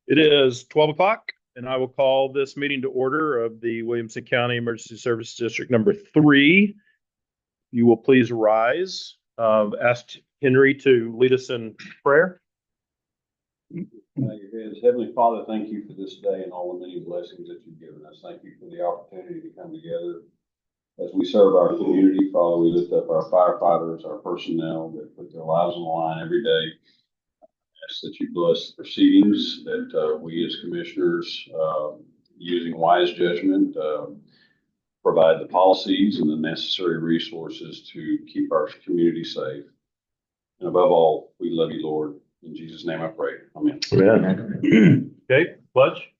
It is 12 o'clock, and I will call this meeting to order of the Williamson County Emergency Service District number 3. You will please rise. Ask Henry to lead us in prayer. Heavenly Father, thank you for this day and all the many blessings that you've given us. Thank you for the opportunity to come together as we serve our community. Father, we lift up our firefighters, our personnel that put their lives on the line every day. Ask that you bless the proceedings, that we as commissioners, using wise judgment, provide the policies and the necessary resources to keep our community safe. And above all, we love you, Lord. In Jesus' name I pray. Amen. Amen. Okay, pledge.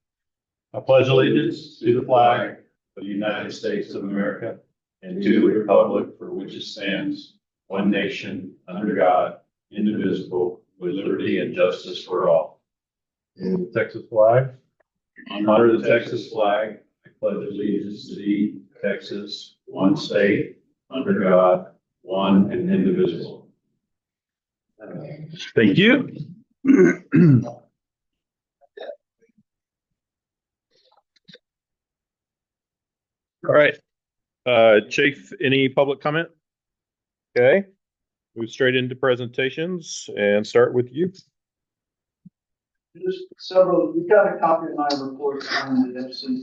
I pledge allegiance to the flag of the United States of America and to the republic for which it stands, one nation, under God, indivisible, with liberty and justice for all. And the Texas flag. Honor the Texas flag. I pledge allegiance to thee, Texas, one state, under God, one and indivisible. Thank you. All right. Chief, any public comment? Okay. Move straight into presentations and start with you. Just several, you've got a copy of my report on the FC.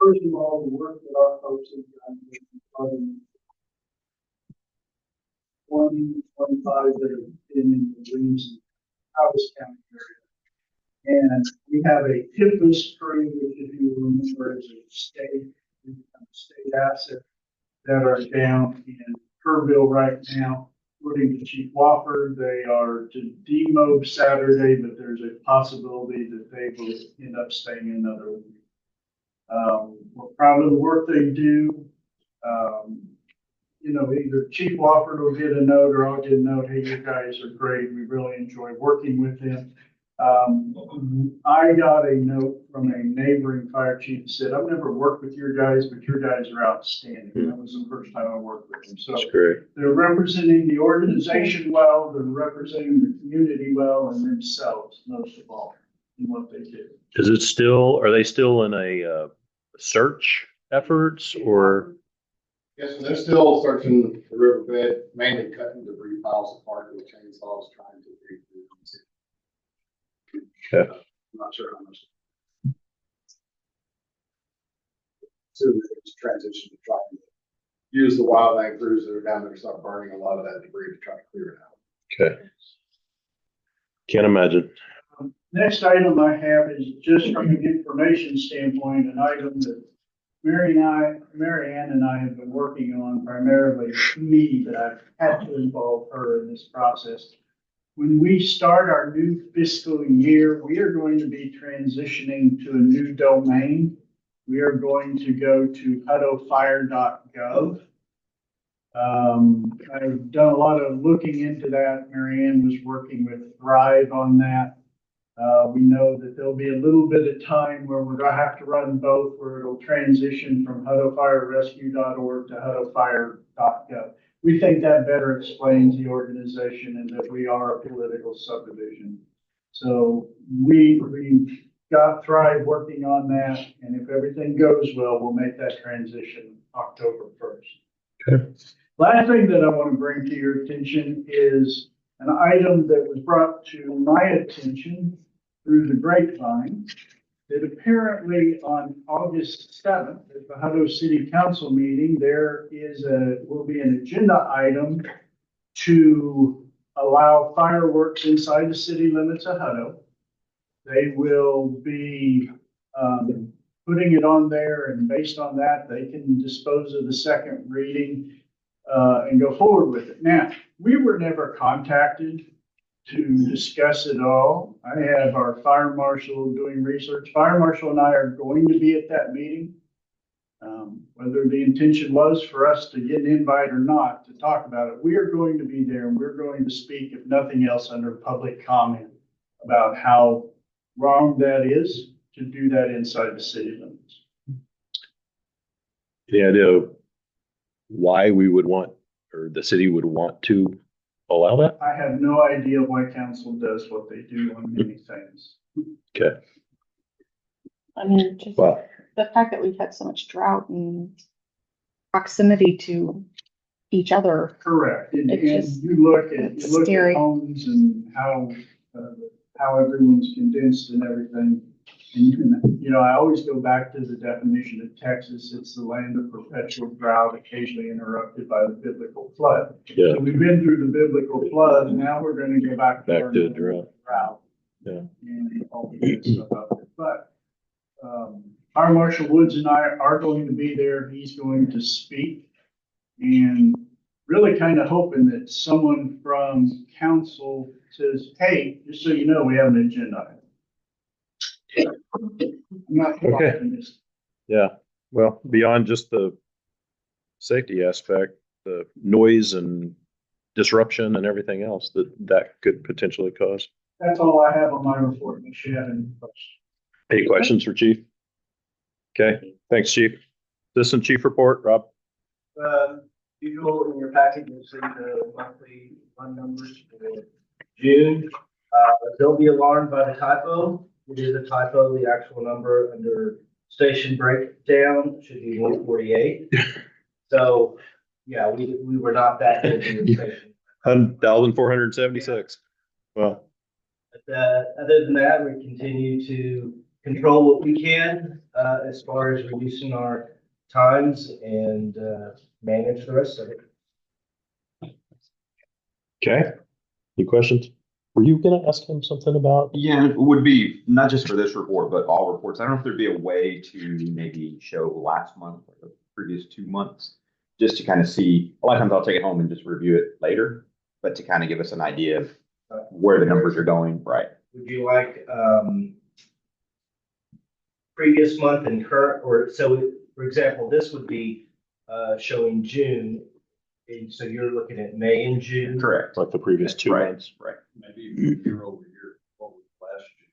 First of all, the work that our folks have done, 2025 that have been in the Williamson County area. And we have a TIFMAS crew, which if you remember is a state asset that are down in Kerrville right now. According to Chief Wofford, they are to demob Saturday, but there's a possibility that they will end up staying another week. We're proud of the work they do. Either Chief Wofford will get a note or I'll get a note. Hey, you guys are great. We really enjoy working with them. I got a note from a neighboring fire chief that said, I've never worked with your guys, but your guys are outstanding. That was the first time I worked with them. So that's great. They're representing the organization well, they're representing the community well, and themselves most of all in what they do. Are they still in a search efforts or? Yes, and they're still searching the riverbed, mainly cutting debris piles apart with chainsaws, trying to dig through. Okay. I'm not sure how much. So they just transition to trying to use the wildland crews that are down there to start burning a lot of that debris to try to clear it out. Okay. Can't imagine. Next item I have is just from an information standpoint, an item that Mary Ann and I have been working on, primarily me, but I've had to involve her in this process. When we start our new fiscal year, we are going to be transitioning to a new domain. We are going to go to hutofire.gov. I've done a lot of looking into that. Mary Ann was working with Thrive on that. We know that there'll be a little bit of time where we're going to have to run both, where it'll transition from hutofirerescue.org to hutofire.gov. We think that better explains the organization and that we are a political subdivision. So we've got Thrive working on that, and if everything goes well, we'll make that transition October 1st. Okay. Last thing that I want to bring to your attention is an item that was brought to my attention through the grapevine, that apparently on August 7th at the Hutto City Council meeting, will be an agenda item to allow fireworks inside the city limits of Hutto. They will be putting it on there, and based on that, they can dispose of the second reading and go forward with it. Now, we were never contacted to discuss it all. I have our fire marshal doing research. Fire marshal and I are going to be at that meeting. Whether the intention was for us to get an invite or not to talk about it, we are going to be there, and we're going to speak, if nothing else, under public comment about how wrong that is to do that inside the city limits. Any idea why we would want, or the city would want to allow that? I have no idea why council does what they do on many things. Okay. I mean, just Well, the fact that we've had so much drought and proximity to each other. Correct. And It's just- you look at it's scary. homes and how everyone's condensed and everything. And, you know, I always go back to the definition of Texas. It's the land of perpetual drought, occasionally interrupted by the biblical flood. yeah, So we've been through the biblical flood, and now we're gonna go back to. Back our to normal drought. Yeah. And all the good stuff out there. But, our Marshall Woods and I are going to be there. He's going to speak. And really kind of hoping that someone from council says, hey, just so you know, we have an agenda item. I'm not Okay. optimistic. yeah. Well, beyond just the safety aspect, the noise and disruption and everything else that could potentially cause. That's all I have on my report. If you have any questions. Any questions for Chief? Okay, thanks, Chief. Assistant Chief report, Rob. Usual in your packet, you'll see the monthly fund numbers for June. Don't be alarmed by the typo. It is a typo. The actual number under station breakdown should be 148. So, yeah, we were not that good in the station. 1,476. Well, But, other than that, we continue to control what we can, as far as reducing our times and, manage the rest of it. okay. Any questions? Were you gonna ask him something about? Yeah, it would be not just for this report, but all reports. I don't know if there'd be a way to maybe show last month or the previous 2 months, just to kind of see. A lot of times I'll take it home and just review it later, but to kind of give us an idea of where the numbers are going, right? Would you like, previous month and current, or so, for example, this would be, showing June. And so you're looking at May and June. Correct. Like the previous 2 Right, months? right. Maybe even year over year, what was last year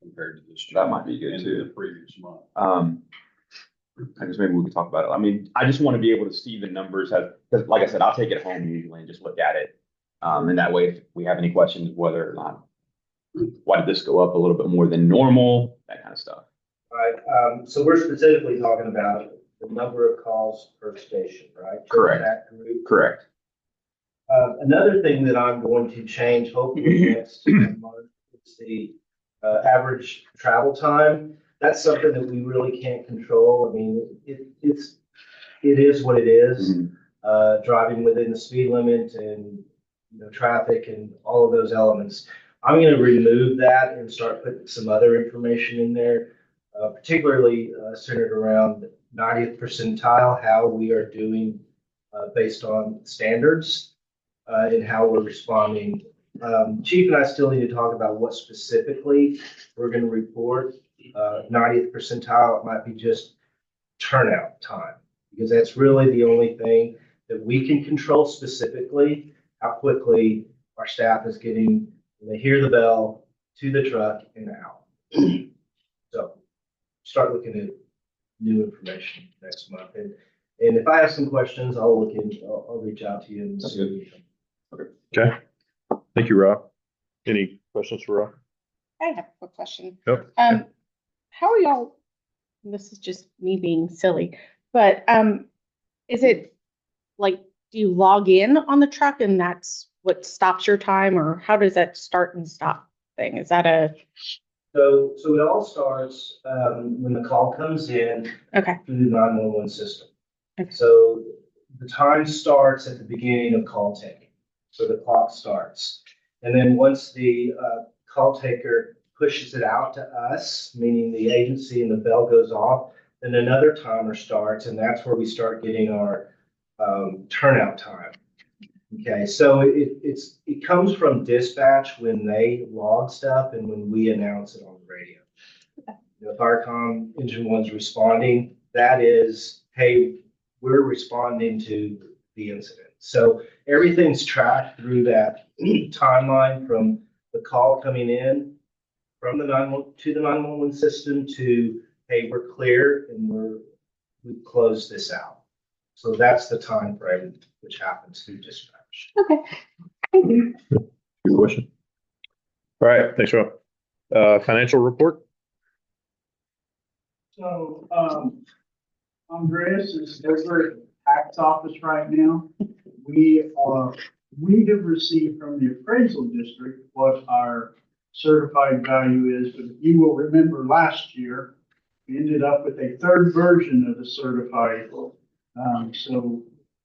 compared to this year. That might be good and too. The previous month. I guess maybe we could talk about it. I mean, I just want to be able to see the numbers because like I said, I'll take it home usually and just look at it. And that way, if we have any questions, whether or not, why did this go up a little bit more than normal, that kind of stuff. Right, so we're specifically talking about the number of calls per station, right? Correct. That group. Correct. Another thing that I'm going to change, hopefully next month, is the average travel time. That's something that we really can't control. I mean, it is what it is. Mhm. Driving within the speed limit and, you know, traffic and all of those elements. I'm going to remove that and start putting some other information in there, particularly centered around 90th percentile, how we are doing based on standards. And how we're responding. Chief and I still need to talk about what specifically we're going to report. 90th percentile, it might be just turnout time, because that's really the only thing that we can control specifically, how quickly our staff is getting, when they hear the bell, to the truck and out. So start looking at new information next month. And if I have some questions, I'll reach out to you. And That's good. Okay. Thank you, Rob. Any questions for Rob? I have a quick question. Yep. How are y'all, and this is just me being silly, but, is it like, do you log in on the truck and that's what stops your time, or how does that start and stop thing? Is that So it all starts when the call comes in okay, through the 911 system. Okay. So the time starts at the beginning of call taking. So the clock starts. And then once the call taker pushes it out to us, meaning the agency, and the bell goes off, then another timer starts, and that's where we start getting our turnout time. Okay, so it comes from dispatch when they log stuff and when we announce it on the radio. You know, if our engine one's responding, that is, hey, we're responding to the incident. So everything's tracked through that timeline from the call coming in from the 911 system to, hey, we're clear and we've closed this out. So that's the time frame which happens through dispatch. okay. Your question. All right, thanks, Rob. Financial report? So, Andreas is over at the tax office right now. We have received from the appraisal district what our certified value is, but if you will remember last year, we ended up with a third version of the certified. So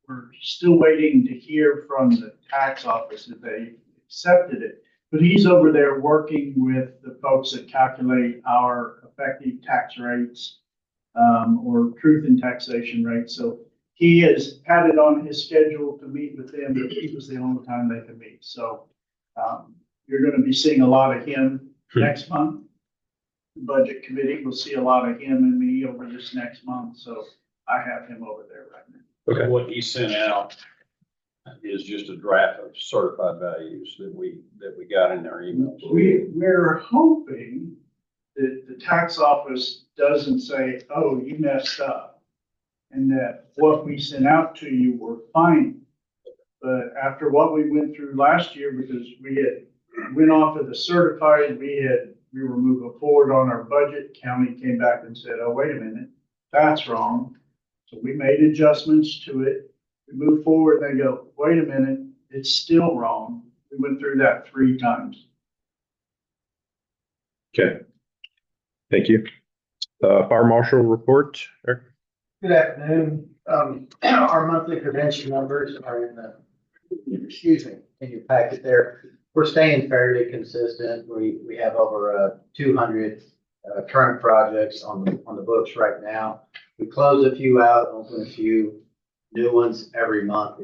we're still waiting to hear from the tax office if they accepted it. But he's over there working with the folks that calculate our effective tax rates, or truth in taxation rates. So he has had it on his schedule to meet with them, but he was the only time they could meet. So, you're gonna be seeing a lot of him next month. The Budget committee will see a lot of him and me over this next month, so I have him over there right now. Okay. What he sent out is just a draft of certified values that we got in our emails. We're hoping that the tax office doesn't say, oh, you messed up, and that what we sent out to you were fine. But after what we went through last year, because we had went off of the certified, we were moving forward on our budget, county came back and said, oh, wait a minute, that's wrong. So we made adjustments to it. We moved forward, they go, wait a minute, it's still wrong. We went through that 3 times. Okay. Thank you. Fire marshal report, Eric? Good afternoon. Our monthly prevention numbers are in in your packet there. We're staying fairly consistent. We have over 200 current projects on the books right now. We close a few out, open a few new ones every month,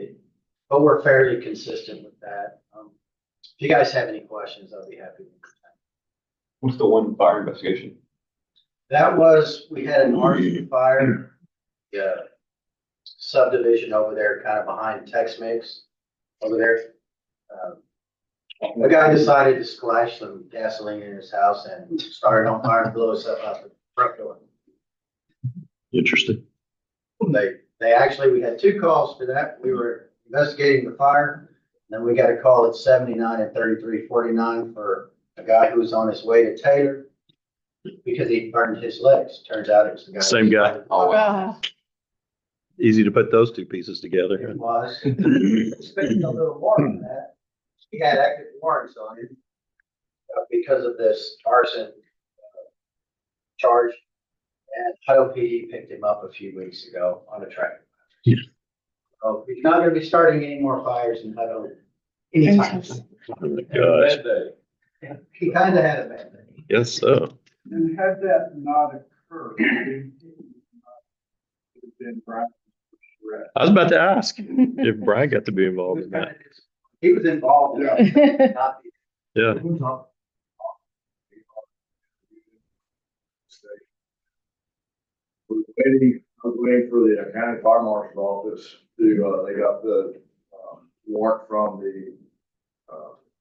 but we're fairly consistent with that. If you guys have any questions, I'll be happy to. What's the one fire investigation? That was, we had an arson fire, subdivision over there, kind of behind Tex-Mex over there. The guy decided to splash some gasoline in his house and started on fire and blew himself out the front door. Interesting. They actually, we had 2 calls for that. We were investigating the fire. Then we got a call at 79 and 3349 for a guy who was on his way to Taylor because he burned his legs. Turns out it was the guy. Same guy. Oh, wow. Easy to put those 2 pieces together. It was. Spending a little more on that. He had active warrants on him because of this arson charge. And Hutto PD picked him up a few weeks ago on a tractor. Yeah. So he's not going to be starting any more fires in Hutto anytime soon. Oh my gosh. Bad day. He kind of had a bad day. Yes, so. And had that not occurred, it would have been Brian's arrest. I was about to ask if Brian got to be involved in that. He was involved in it. Not Yeah. I was waiting for the county fire marshal's office to, they got the warrant from the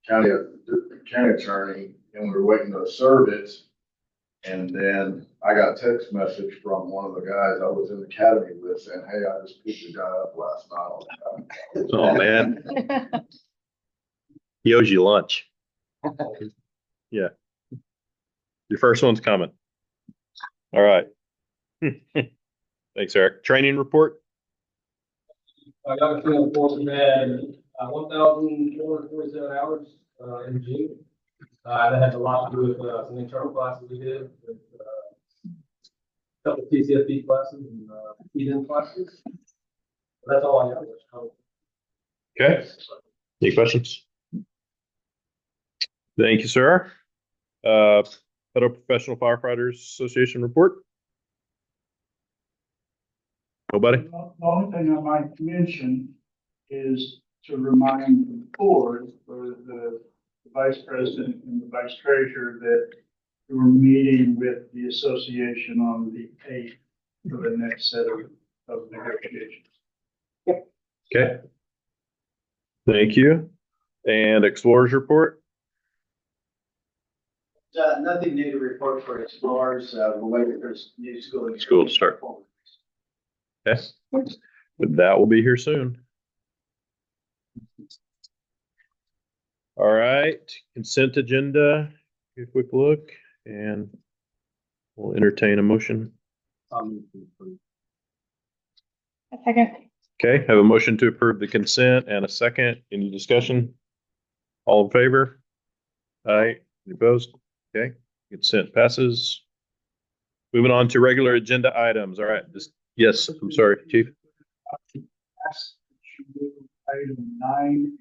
county attorney, and we were waiting to serve it. And then I got a text message from one of the guys I was in the academy with saying, hey, I just picked the guy up last night on the county. Oh, man. He owes you lunch. Yeah. Your first one's coming. All right. Thanks, Eric. Training report? I got a training report. We had 1,447 hours in June. That had a lot to do with some internal classes we did, with a couple of TCFD classes and EDM classes. That's all I got. Okay. Any questions? Thank you, sir. Federal Professional Firefighters Association report? Nobody? The only thing I might mention is to remind the board, or the vice president and the vice treasurer, that we were meeting with the association on the 8th for the next set of negotiations. Okay. Thank you. And Explorers report? Nothing new to report for Explorers. We're waiting for this new school. School to start. Okay. But that will be here soon. All right, consent agenda. Take a quick look and we'll entertain a motion. A second. Okay, have a motion to approve the consent and a second. Any discussion? All in favor? Aye. Any opposed? Okay, consent passes. Moving on to regular agenda items. All right, yes, I'm sorry, Chief. Ask that you move item 9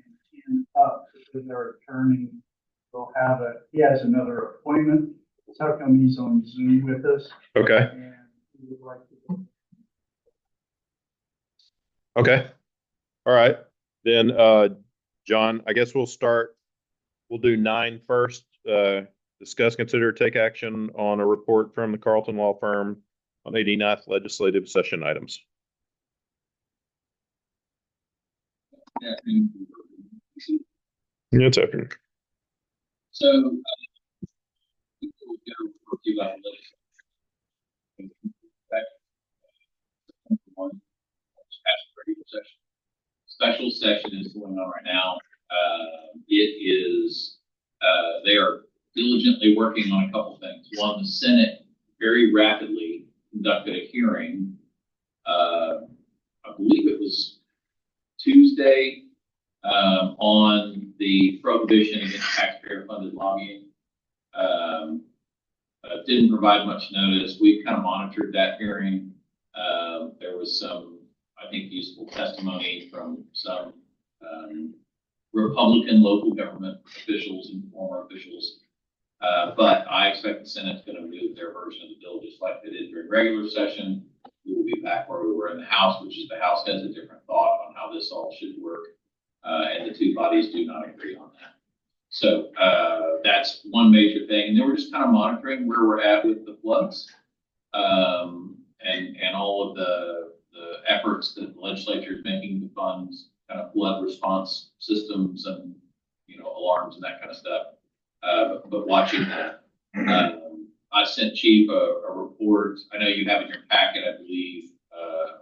and 10 up because their attorney will he has another appointment. So how come he's on Zoom with us? Okay, And we would like to. okay. All right, then, John, I guess we'll do 9 first. Discuss, consider, take action on a report from the Carlton Law Firm on 89th legislative session items. Yeah, it's afternoon. So, we're going to review that legislation. Special session is going on right now. It is, they are diligently working on a couple things. One, the Senate very rapidly conducted a hearing. I believe it was Tuesday, on the prohibition against taxpayer-funded lobbying. Didn't provide much notice. We kind of monitored that hearing. There was some, I think, useful testimony from some Republican local government officials and former officials. But I expect the Senate's going to move their version of the bill just like they did during regular session. We will be back where we were in the House, which is the House has a different thought on how this all should work. And the two bodies do not agree on that. So that's one major thing. And then we're just kind of monitoring where we're at with the floods and all of the efforts that the legislature is making to fund kind of flood response systems and, alarms and that kind of stuff. But watching that, I sent Chief a report. I know you have in your packet, I believe,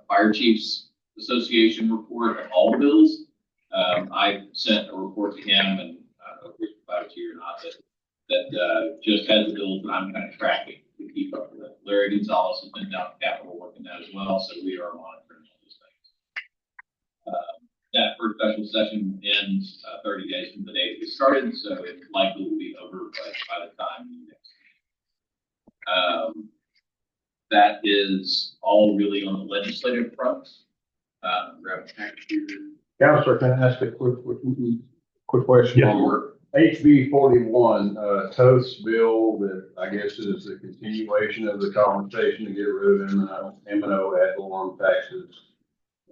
Fire Chiefs Association report of all bills. I sent a report to him, and I don't know if we provided to you or not, that just has the bills that I'm kind of tracking to keep up with it. Larry Gonzalez has been down at Capitol working that as well, so we are monitoring all these things. That first special session ends 30 days from the date it started, so it likely will be over by the time you next. That is all really on the legislative front. Grab a package here. Counselor, can I ask a quick question? Yeah. On your HB 41, Toth's bill that I guess is the continuation of the conversation to get rid of M&O ad valorem taxes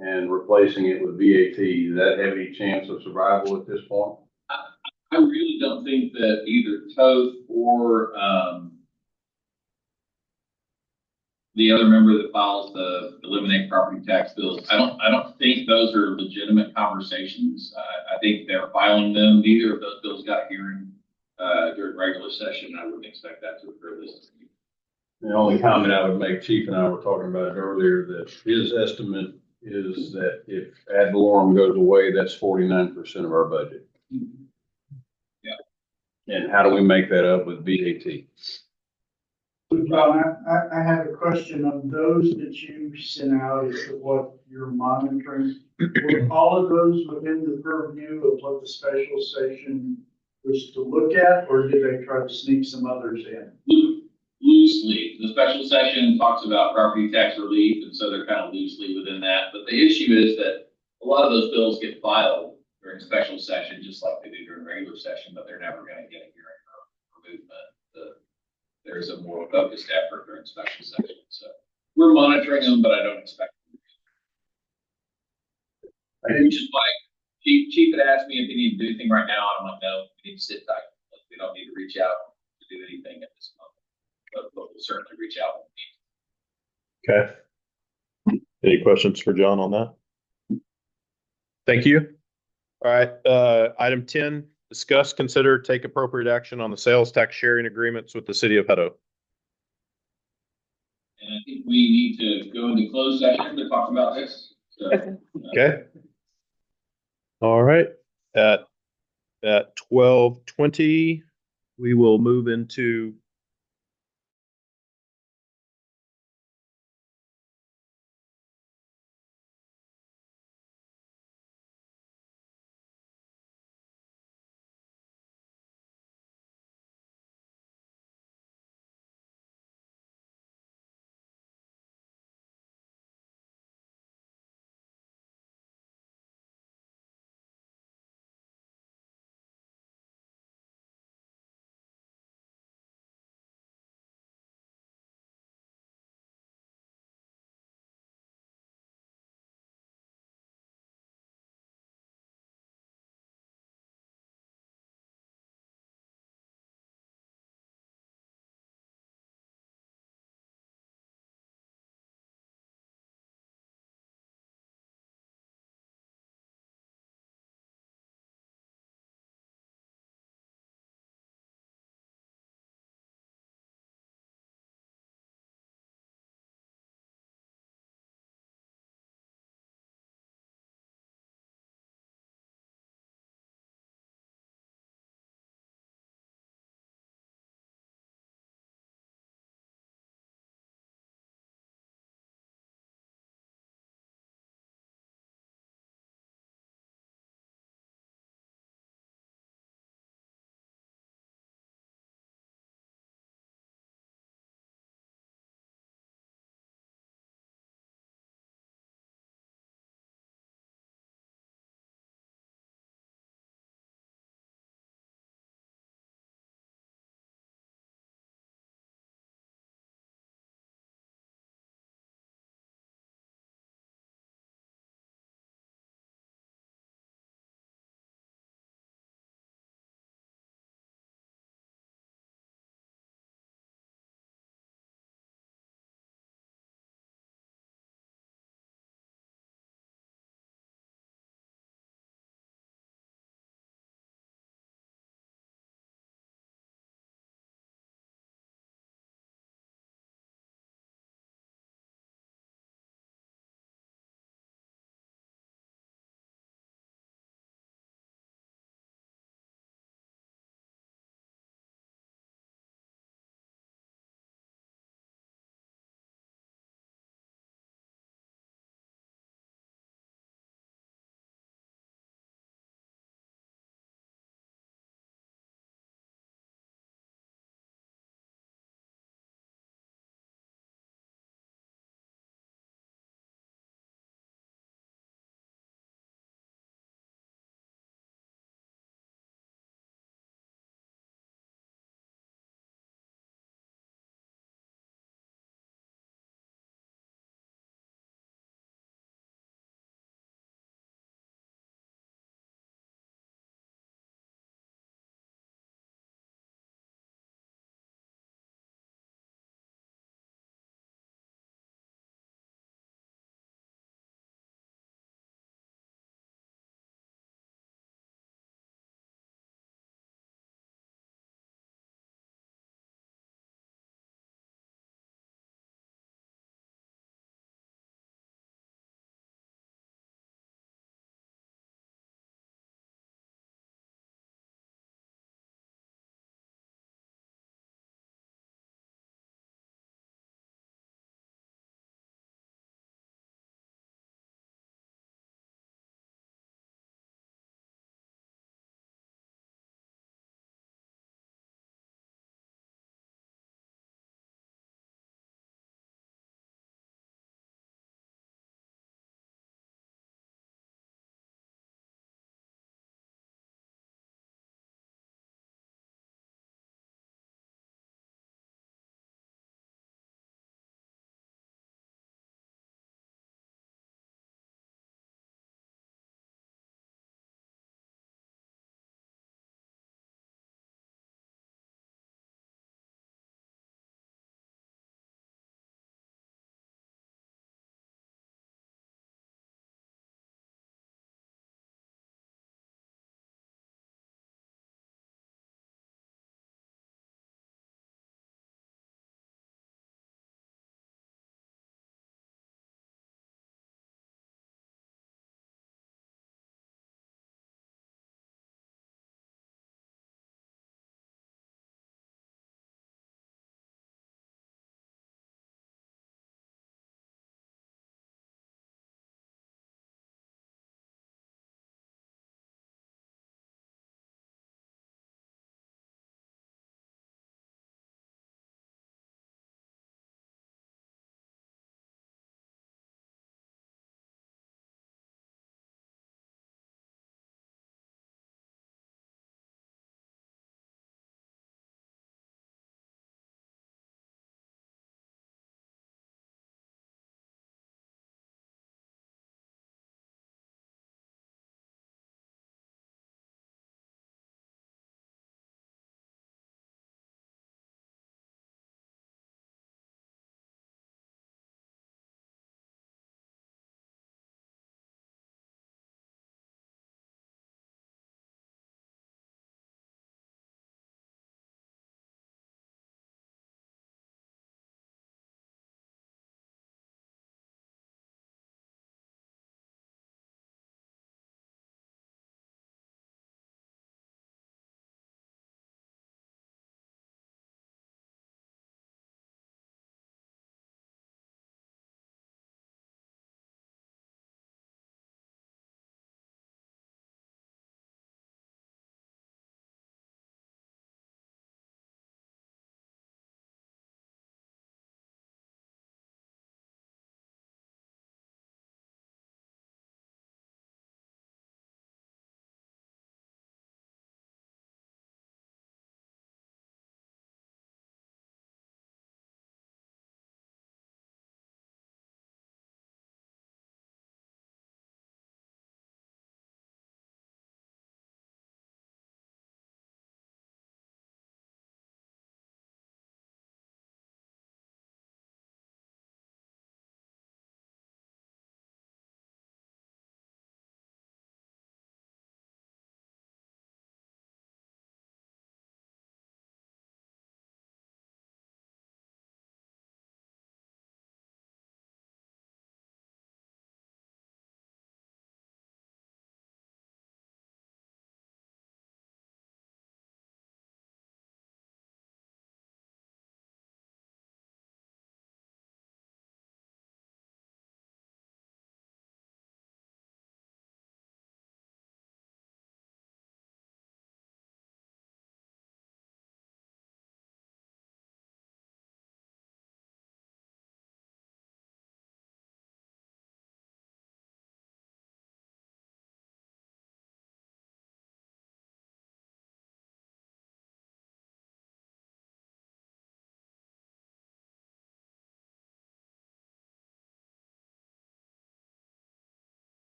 and replacing it with VAT. Does that have any chance of survival at this point? I really don't think that either Toth or the other member that files the eliminate property tax bills, I don't think those are legitimate conversations. I think they're filing them. Neither of those bills got a hearing during regular session. I wouldn't expect that to occur this time. The only comment I would make, Chief and I were talking about it earlier, that his estimate is that if ad valorem goes away, that's 49% of our budget. Yeah. And how do we make that up with VAT? John, I have a question on those that you sent out as to what you're monitoring. Were all of those within the purview of what the special session was to look at, or did they try to sneak some others in? Loosely. The special session talks about property tax relief, and so they're kind of loosely within that. But the issue is that a lot of those bills get filed during special session, just like they do during regular session, but they're never going to get a hearing or movement. There's a more focused effort during special session. So we're monitoring them, but I don't expect them. Which is why Chief had asked me if we need to do anything right now. And I'm like, no, we need to sit tight. We don't need to reach out to do anything at this moment. But we'll certainly reach out when we need. Okay. Any questions for John on that? Thank you. All right. Item 10, discuss, consider, take appropriate action on the sales tax sharing agreements with the city of Hutto. And I think we need to go into closed session to talk about this. So, Okay. All right. At At 12:20, we will move into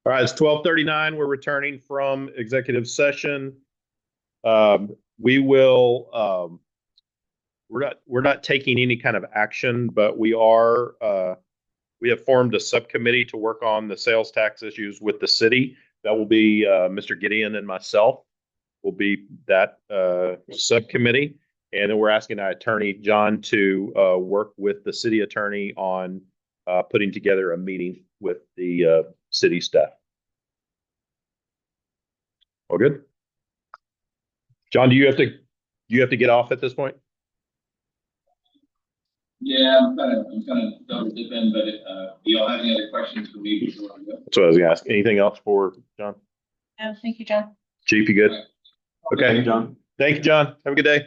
All right, it's 12:39. We're returning from executive session. We will, we're not taking any kind of action, but we have formed a subcommittee to work on the sales tax issues with the city. That will be Mr. Gideon and myself will be that subcommittee. And then we're asking our attorney, John, to work with the city attorney on putting together a meeting with the city staff. All good? John, do you have to get off at this point? Yeah, I'm kind of double dipping, but do y'all have any other questions for me before I go? That's what I was gonna ask. Anything else for John? No, thank you, John. Chief, you good? Okay. Thank you, John. Thank you, John. Have a good day.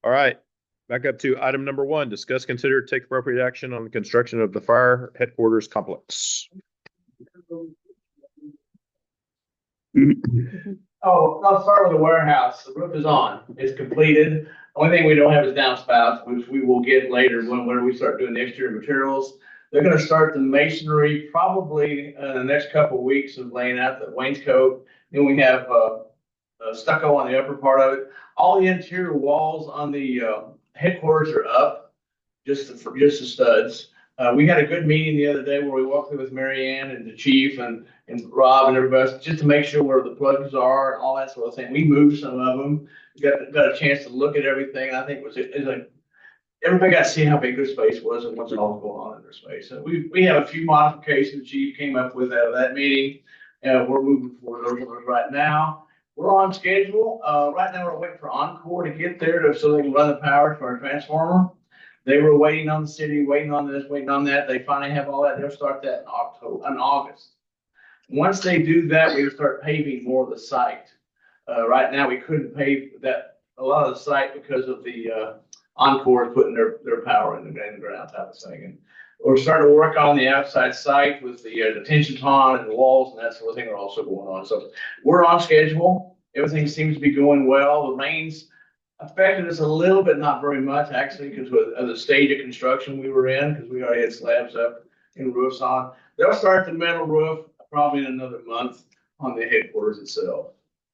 All right. Back up to item number 1, discuss, consider, take appropriate action on the construction of the fire headquarters complex. Oh, I'll start with the warehouse. The roof is on. It's completed. Only thing we don't have is downspouts, which we will get later when we start doing the exterior materials. They're gonna start the masonry probably in the next couple of weeks of laying out the wainscot. Then we have stucco on the upper part of it. All the interior walls on the headquarters are up, just the studs. We had a good meeting the other day where we walked through with Mary Ann and the chief and Rob and everybody else, just to make sure where the plugs are and all that sort of thing. We moved some of them, got a chance to look at everything. I think it's like everybody got to see how big their space was and what's all going on in their space. So we have a few modifications the chief came up with out of that meeting. We're moving forward those right now. We're on schedule. Right now we're waiting for Encore to get there so they can run the power to our transformer. They were waiting on the city, waiting on this, waiting on that. They finally have all that. They'll start that in August. Once they do that, we'll start paving more of the site. Right now, we couldn't pave a lot of the site because of the Encore putting their power in the ground type of thing. And we're starting to work on the outside site with the detention pond and the walls and that sort of thing are also going on. So we're on schedule. Everything seems to be going well. The rains affected us a little bit, not very much actually, because of the stage of construction we were in, because we already had slabs up and roofs on. They'll start the metal roof probably in another month on the headquarters itself.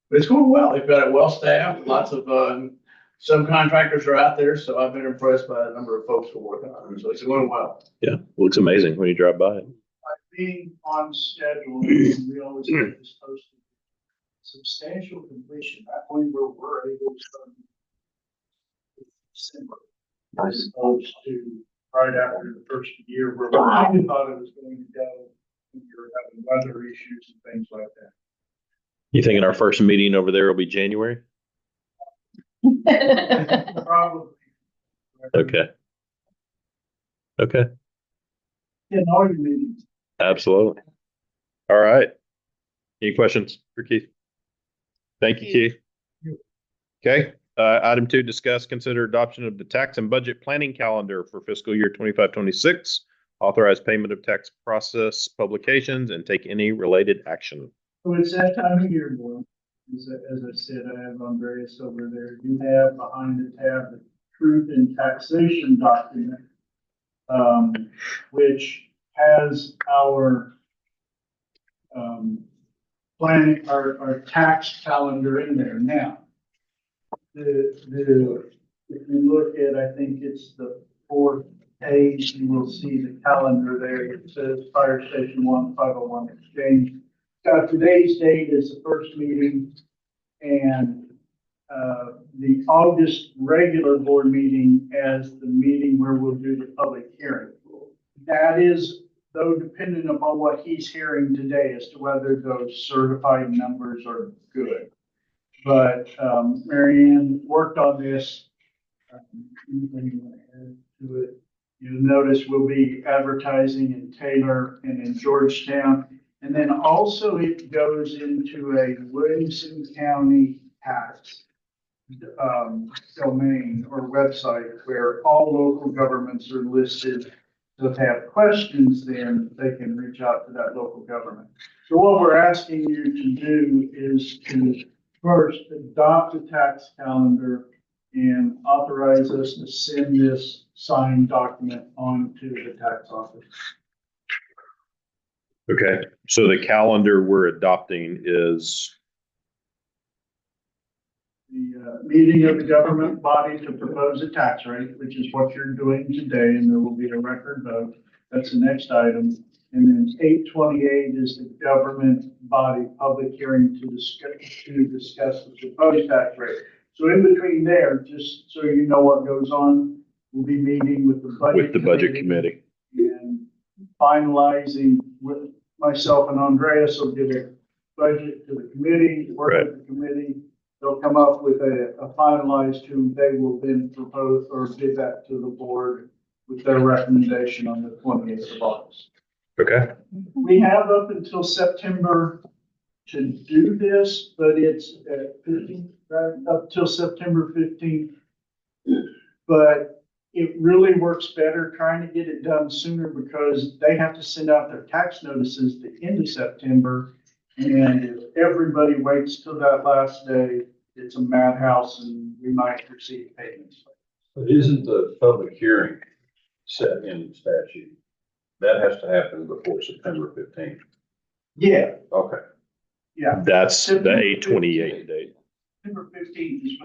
But it's going well. They've got it well staffed. Lots of subcontractors are out there, so I've been impressed by the number of folks who are working on it. So it's going well. Yeah, looks amazing when you drive by it. Being on schedule, we always get this posted. Substantial completion, that point where we're able to start in December, as opposed to right after the first year where we thought it was going to go. We were having weather issues and things like that. You thinking our first meeting over there will be January? Probably. Okay. Okay. In all your meetings. Absolutely. All right. Any questions for Keith? Thank you, Keith. Okay. Item 2, discuss, consider adoption of the tax and budget planning calendar for fiscal year 25-26, authorize payment of tax process publications, and take any related action. So it's that time of year, boy. As I said, I have Andreas over there. You have behind the tab the truth in taxation document, which has our planning, our tax calendar in there. Now, if you look at, I think it's the 4th page, you will see the calendar there. It says Fire Station 1, 501 Exchange. Today's date is the first meeting, and the August regular board meeting as the meeting where we'll do the public hearing. That is, though, dependent upon what he's hearing today as to whether those certified numbers are good. But Mary Ann worked on this. Anything you want to add to it? You'll notice we'll be advertising in Taylor and in Georgetown. And then also it goes into a Williamson County tax domain or website where all local governments are listed. So if they have questions, then they can reach out to that local government. So what we're asking you to do is to first adopt a tax calendar and authorize us to send this signed document on to the tax office. Okay, so the calendar we're adopting is, The meeting of the government body to propose a tax rate, which is what you're doing today, and there will be a record vote. That's the next item. And then 828 is the government body public hearing to discuss the proposed tax rate. So in between there, just so you know what goes on, we'll be meeting with the budget committee. and finalizing with myself and Andreas will give a budget to the committee, work with the committee. They'll come up with a finalized who they will then propose or give that to the board with their recommendation on the 28th of August. Okay, We have up until September to do this, but it's at 15th, right? Up till September 15th. But it really works better trying to get it done sooner because they have to send out their tax notices the end of September. And if everybody waits till that last day, it's a madhouse and we might receive payments. But isn't the public hearing set in the statute? That has to happen before September 15th. Yeah, Okay. yeah. that's the 828 date. September 15th is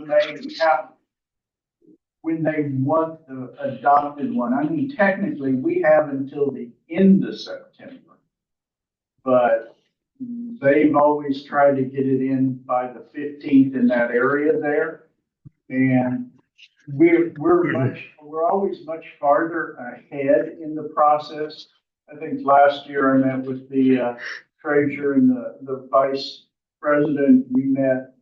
when they want the adopted one. I mean, technically, we have until the end of September. But they've always tried to get it in by the 15th in that area there. And we're always much farther ahead in the process. I think last year I met with the treasurer and the vice president. We met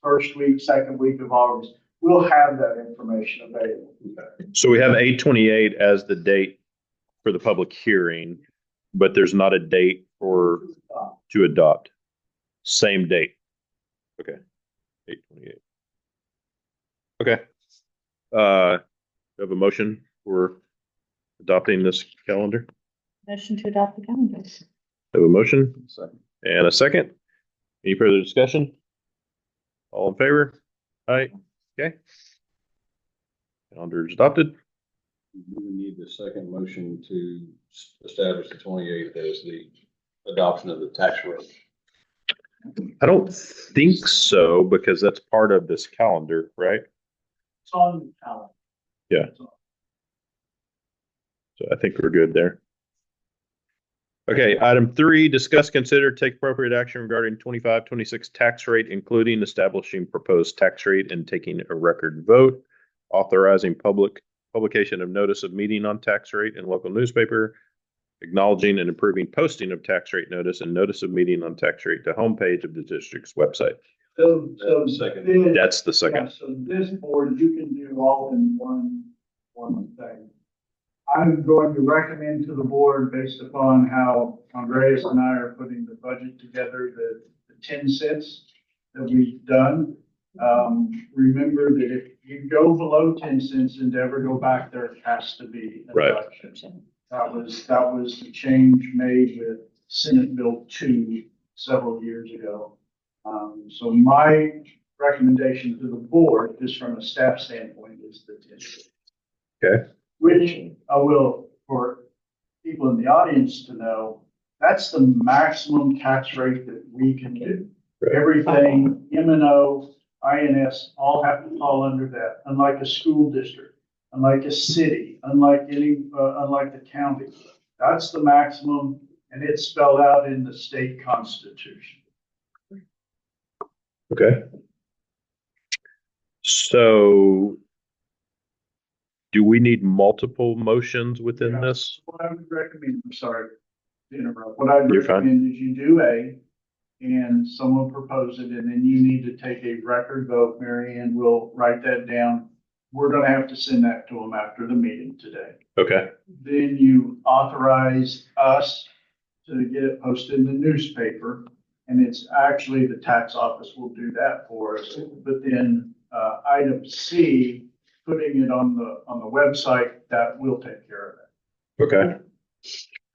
first week, second week of August. We'll have that information available. So we have 828 as the date for the public hearing, but there's not a date to adopt. Same date. Okay. 828. Okay. We have a motion for adopting this calendar. Motion to adopt the calendar. Have a motion and a second. Any further discussion? All in favor? Aye. Okay. Calendar is adopted. We need the second motion to establish the 28th as the adoption of the tax rate. I don't think so because that's part of this calendar, right? It's on the calendar. Yeah. So I think we're good there. Okay, item 3, discuss, consider, take appropriate action regarding 25-26 tax rate, including establishing proposed tax rate and taking a record vote, authorizing publication of notice of meeting on tax rate in local newspaper, acknowledging and approving posting of tax rate notice and notice of meeting on tax rate to homepage of the district's website. So Second. That's the second. Yeah, so this board, you can do all in one thing. I'm going to recommend to the board based upon how Andreas and I are putting the budget together, the 10 cents that we've done. Remember that if you go below 10 cents and ever go back, there has to be a Right. reduction. That was the change made with Senate Bill 2 several years ago. So my recommendation to the board, just from a staff standpoint, is the 10 cents. Okay. Which I will, for people in the audience to know, that's the maximum tax rate that we can do. Right. Everything, M&O, INS, all have to fall under that, unlike a school district, unlike a city, unlike the county. That's the maximum, and it's spelled out in the state constitution. Okay. So do we need multiple motions within this? What I would recommend, I'm sorry to interrupt, what I'd You're fine. recommend is you do A, and someone propose it, and then you need to take a record vote. Mary Ann will write that down. We're gonna have to send that to them after the meeting today. Okay. Then you authorize us to get it posted in the newspaper, and it's actually the tax office will do that for us. But then, item C, putting it on the website, that will take care of that. Okay.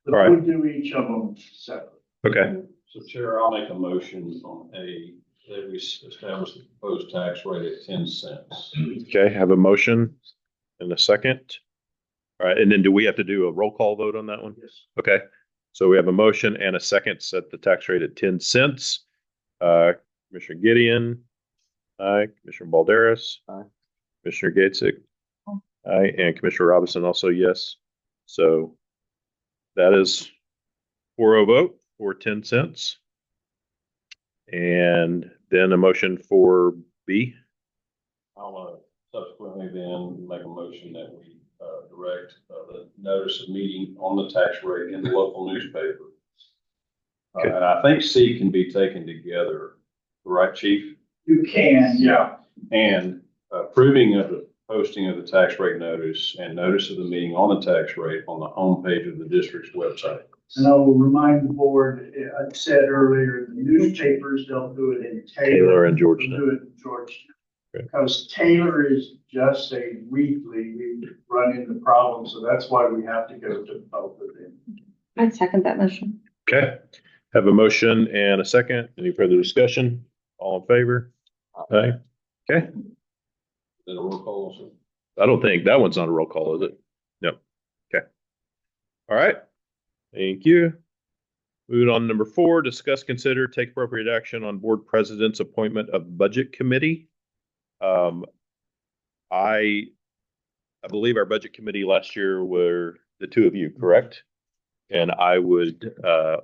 But All right. we do each of them separately. Okay. So Chair, I'll make a motion on A, that we establish the proposed tax rate at 10 cents. Okay. Have a motion and a second. All right. And then do we have to do a roll call vote on that one? Yes. Okay. So we have a motion and a second, set the tax rate at 10 cents. Commissioner Gideon, aye. Commissioner Balderas. Aye. Commissioner Gatesick. Aye. And Commissioner Robinson also yes. So that is 4-0 vote for 10 cents. And then a motion for B. I'll subsequently then make a motion that we direct the notice of meeting on the tax rate in the local newspaper. Okay. And I think C can be taken together, right, Chief? You can, yeah. And approving of the posting of the tax rate notice and notice of the meeting on the tax rate on the homepage of the district's website. And I will remind the board, I said earlier, the newspapers don't do it in Taylor and They Georgetown. do it in Georgetown. Okay. Because Taylor is just a weekly, we run into problems, so that's why we have to go to both of them. I second that motion. Okay. Have a motion and a second. Any further discussion? All in favor? Aye. Okay. Then a roll call also. I don't think that one's not a roll call, is it? No. Okay. All right. Thank you. Moving on to number 4, discuss, consider, take appropriate action on board president's appointment of budget committee. I believe our budget committee last year were the two of you, correct? And I would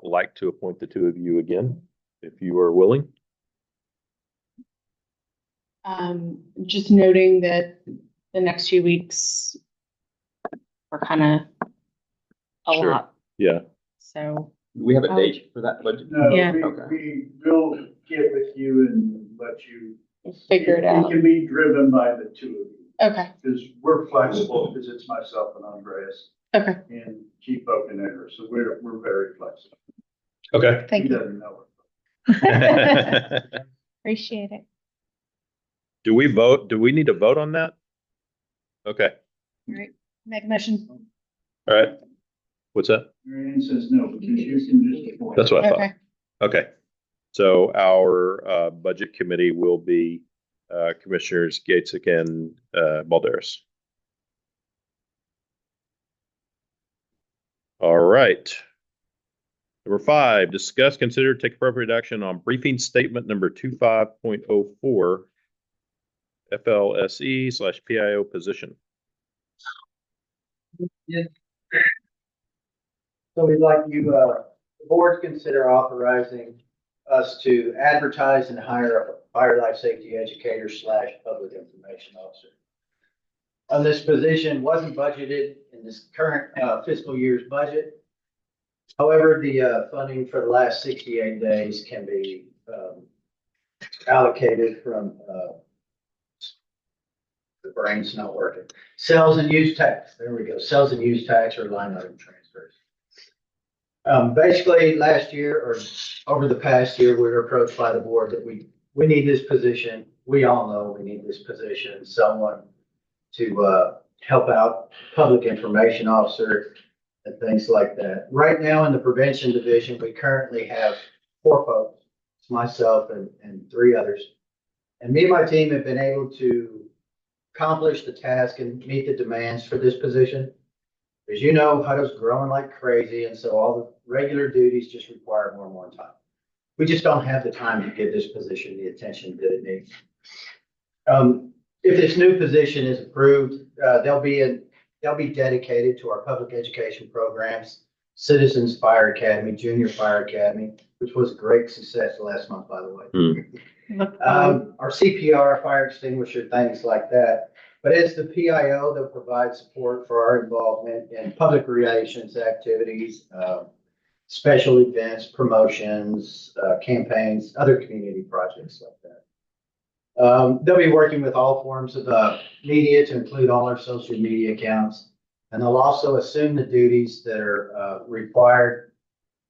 like to appoint the two of you again, if you are willing. Just noting that the next few weeks are kind of a Sure. lot, Yeah. so. Do we have a Oh. date for that budget? No, Yeah. Okay. we will get with you and let you. Figure it out. It can be driven by the two of you, Okay, because we're flexible, because it's myself and Andreas okay, and Chief Okenecker, so we're very flexible. Okay. thank He you. doesn't know it. Appreciate it. Do we vote? Do we need to vote on that? Okay. All right, make a motion. All right. What's that? Mary Ann says no, because you can just appoint. That's what I thought. Okay, Okay. So our budget committee will be Commissioners Gatesick and Balderas. All right. Number 5, discuss, consider, take appropriate action on briefing statement number 25.04 FLSE/PIO position. So we'd like you, the board to consider authorizing us to advertise and hire a fire life safety educator / public information officer. This position wasn't budgeted in this current fiscal year's budget. However, the funding for the last 68 days can be allocated from the brain's not working. Sales and use tax. There we go. Sales and use tax or line item transfers. Basically, last year or over the past year, we were approached by the board that we need this position. We all know we need this position. Someone to help out public information officer and things like that. Right now in the prevention division, we currently have 4 folks. It's myself and 3 others. And me and my team have been able to accomplish the task and meet the demands for this position. As you know, HUD's growing like crazy, and so all the regular duties just require more and more time. We just don't have the time to give this position the attention that it needs. If this new position is approved, they'll be dedicated to our public education programs, Citizens Fire Academy, Junior Fire Academy, which was a great success last month, by the way. Our CPR, fire extinguisher, things like that. But as the PIO, they'll provide support for our involvement in public relations activities, special events, promotions, campaigns, other community projects like that. They'll be working with all forms of media to include all our social media accounts. And they'll also assume the duties that are required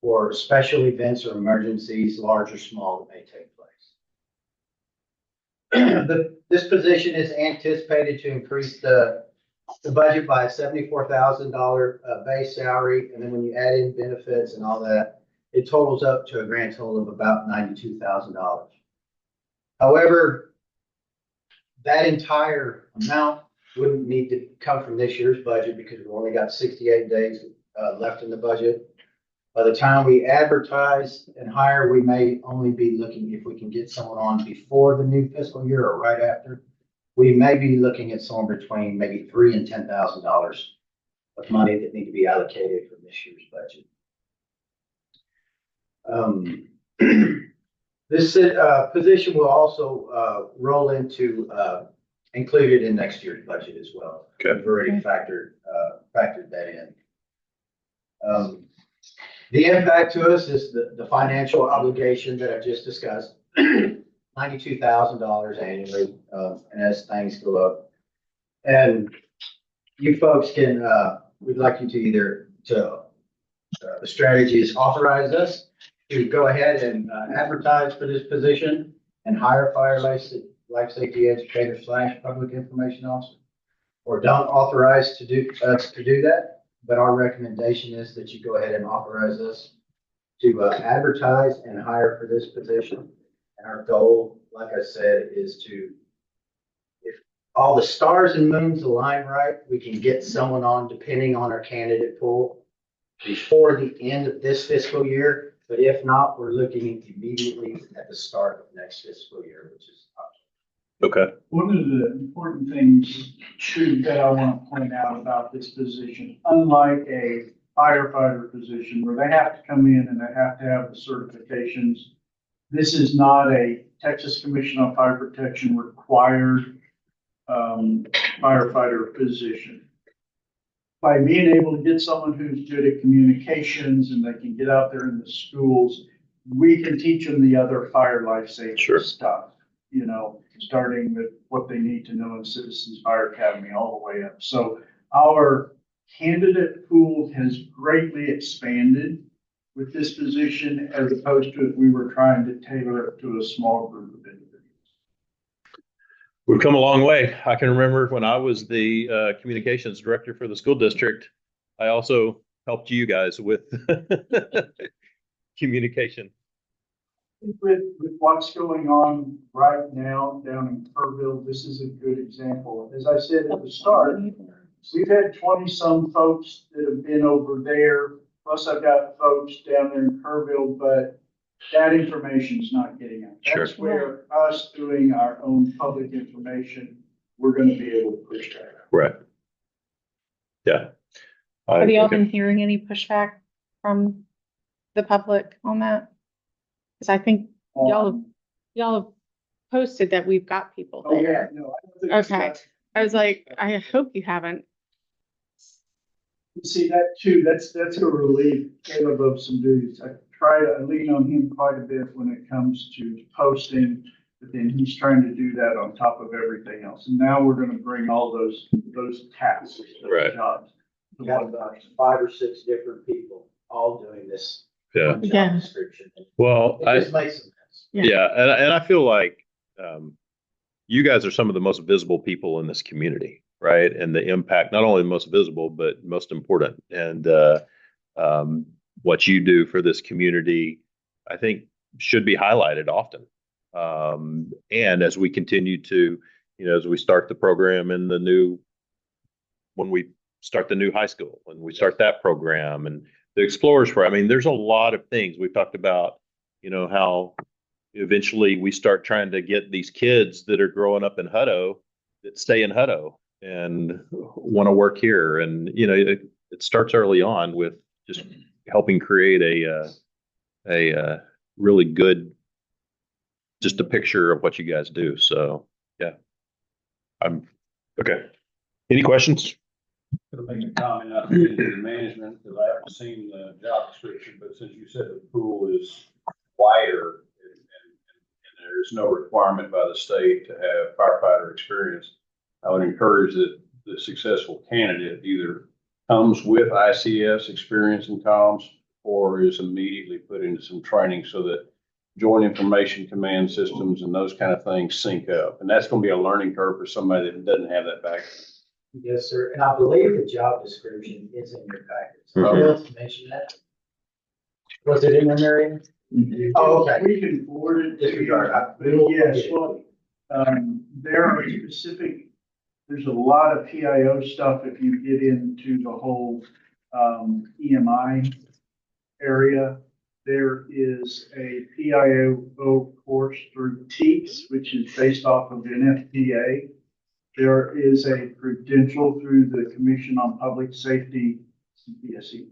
for special events or emergencies, large or small, that may take place. This position is anticipated to increase the budget by $74,000 base salary. And then when you add in benefits and all that, it totals up to a grand total of about $92,000. However, that entire amount wouldn't need to come from this year's budget because we've only got 68 days left in the budget. By the time we advertise and hire, we may only be looking, if we can get someone on before the new fiscal year or right after, we may be looking at somewhere between maybe $3,000 and $10,000 of money that need to be allocated from this year's budget. This position will also roll into included in next year's budget as well. Okay. We've already factored that in. The impact to us is the financial obligation that I just discussed, $92,000 annually, and as things go up. And you folks can, we'd like you to the strategy is authorize us to go ahead and advertise for this position and hire fire life safety educator / public information officer. Or don't authorize us to do that. But our recommendation is that you go ahead and authorize us to advertise and hire for this position. And our goal, like I said, is to, if all the stars and moons align right, we can get someone on, depending on our candidate pool, before the end of this fiscal year. But if not, we're looking immediately at the start of next fiscal year, which is October. Okay. One of the important things too that I want to point out about this position, unlike a firefighter position where they have to come in and they have to have the certifications, this is not a Texas Commission on Fire Protection required firefighter position. By being able to get someone who's good at communications and they can get out there in the schools, we can teach them the other fire life safety stuff, you know, starting with what they need to know in Citizens Fire Academy all the way up. So our candidate pool has greatly expanded with this position as opposed to if we were trying to tailor it to a small group of individuals. We've come a long way. I can remember when I was the communications director for the school district, I also helped you guys with communication. With what's going on right now down in Kerrville, this is a good example. As I said at the start, we've had 20-some folks that have been over there. Plus, I've got folks down there in Kerrville, but that information is not getting out. That's where us doing our own public information, we're going to be able to push that out. Right. Yeah. Have y'all been hearing any pushback from the public on that? Because I think y'all have posted that we've got people Oh, yeah, there. no, I don't think Okay. I was like, I hope you haven't. see that too. That's a relief, Caleb, of some duties. I lean on him quite a bit when it comes to posting, but then he's trying to do that on top of everything else. And now we're going to bring all those tasks, those jobs. We got about 5 or 6 different people all doing this. Yeah. one job Yeah. description. Well, It just makes some sense. yeah. And I feel like you guys are some of the most visible people in this community, right? And the impact, not only most visible, but most important. And what you do for this community, I think should be highlighted often. And as we continue to, as we start the program when we start the new high school, when we start that program and the Explorers Program, I mean, there's a lot of things we've talked about, how eventually we start trying to get these kids that are growing up in Hutto that stay in Hutto and want to work here. And, it starts early on with just helping create a really good, just a picture of what you guys do. So, yeah, I'm okay. Any questions? Gonna make a comment out to the management, because I haven't seen the job description, but since you said the pool is wider and there's no requirement by the state to have firefighter experience, I would encourage that the successful candidate either comes with ICS experience in comms or is immediately put into some training so that joint information command systems and those kind of things sync up. And that's going to be a learning curve for somebody that doesn't have that background. Yes, sir. And I believe the job description is in your packet. So Mhm. let's mention that. Was it in there, Marion? Oh, okay. We can forward it to you. Disregard. But yes, there are there's a lot of PIO stuff if you get into the whole EMI area. There is a PIO course through TEACS, which is based off of NFPA. There is a credential through the Commission on Public Safety, CPSC.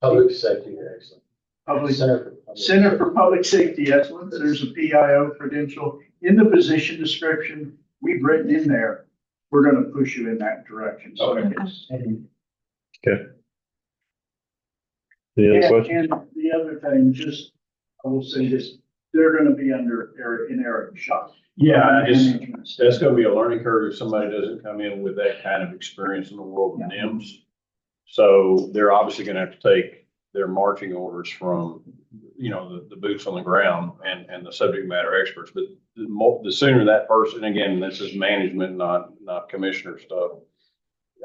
Public safety, excellent. Public Center Center for Public Safety Excellence. There's a PIO credential in the position description. We've written in there, we're going to push you in that direction. So Okay. Okay. Any other questions? and the other thing, just, I will say this, they're going to be under Eric shot. Yeah, that's gonna be a learning curve if somebody doesn't come in with that kind of experience in the world of NIMS. So they're obviously gonna have to take their marching orders from, the boots on the ground and the subject matter experts. But the sooner that person, again, this is management, not commissioner stuff.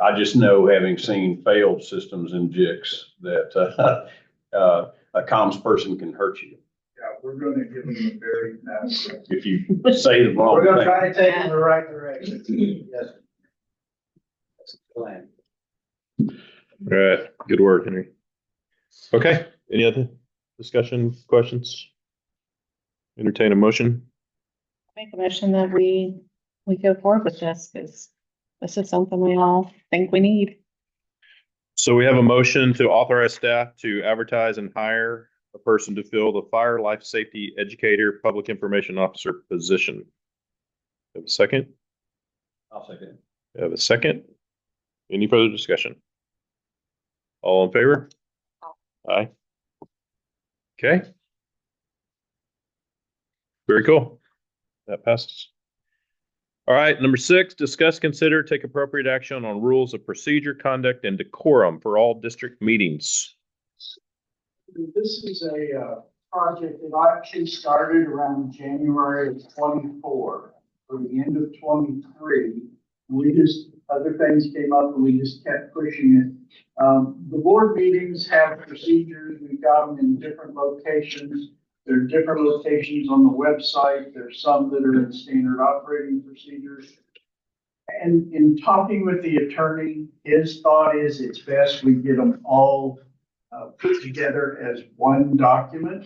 I just know, having seen failed systems in JICs, that a comms person can hurt you. Yeah, we're going to give them a very, If you say the wrong We're gonna thing. try to take them in the right direction. Yes. That's the plan. All right, good work, Henry. Okay, any other discussion, questions? Entertain a motion? Make a motion that we go forward with this because this is something we all think we need. So we have a motion to authorize staff to advertise and hire a person to fill the fire life safety educator, public information officer position. Have a second? I'll second it. Have a second? Any further discussion? All in favor? Aye. Okay. Very cool. That passes. All right, number 6, discuss, consider, take appropriate action on rules of procedure, conduct, and decorum for all district meetings. this is a project that I actually started around January of 24, for the end of 23. Other things came up and we just kept pushing it. The board meetings have procedures. We've got them in different locations. There are different locations on the website. There's some that are in standard operating procedures. And in talking with the attorney, his thought is it's best we get them all put together as one document.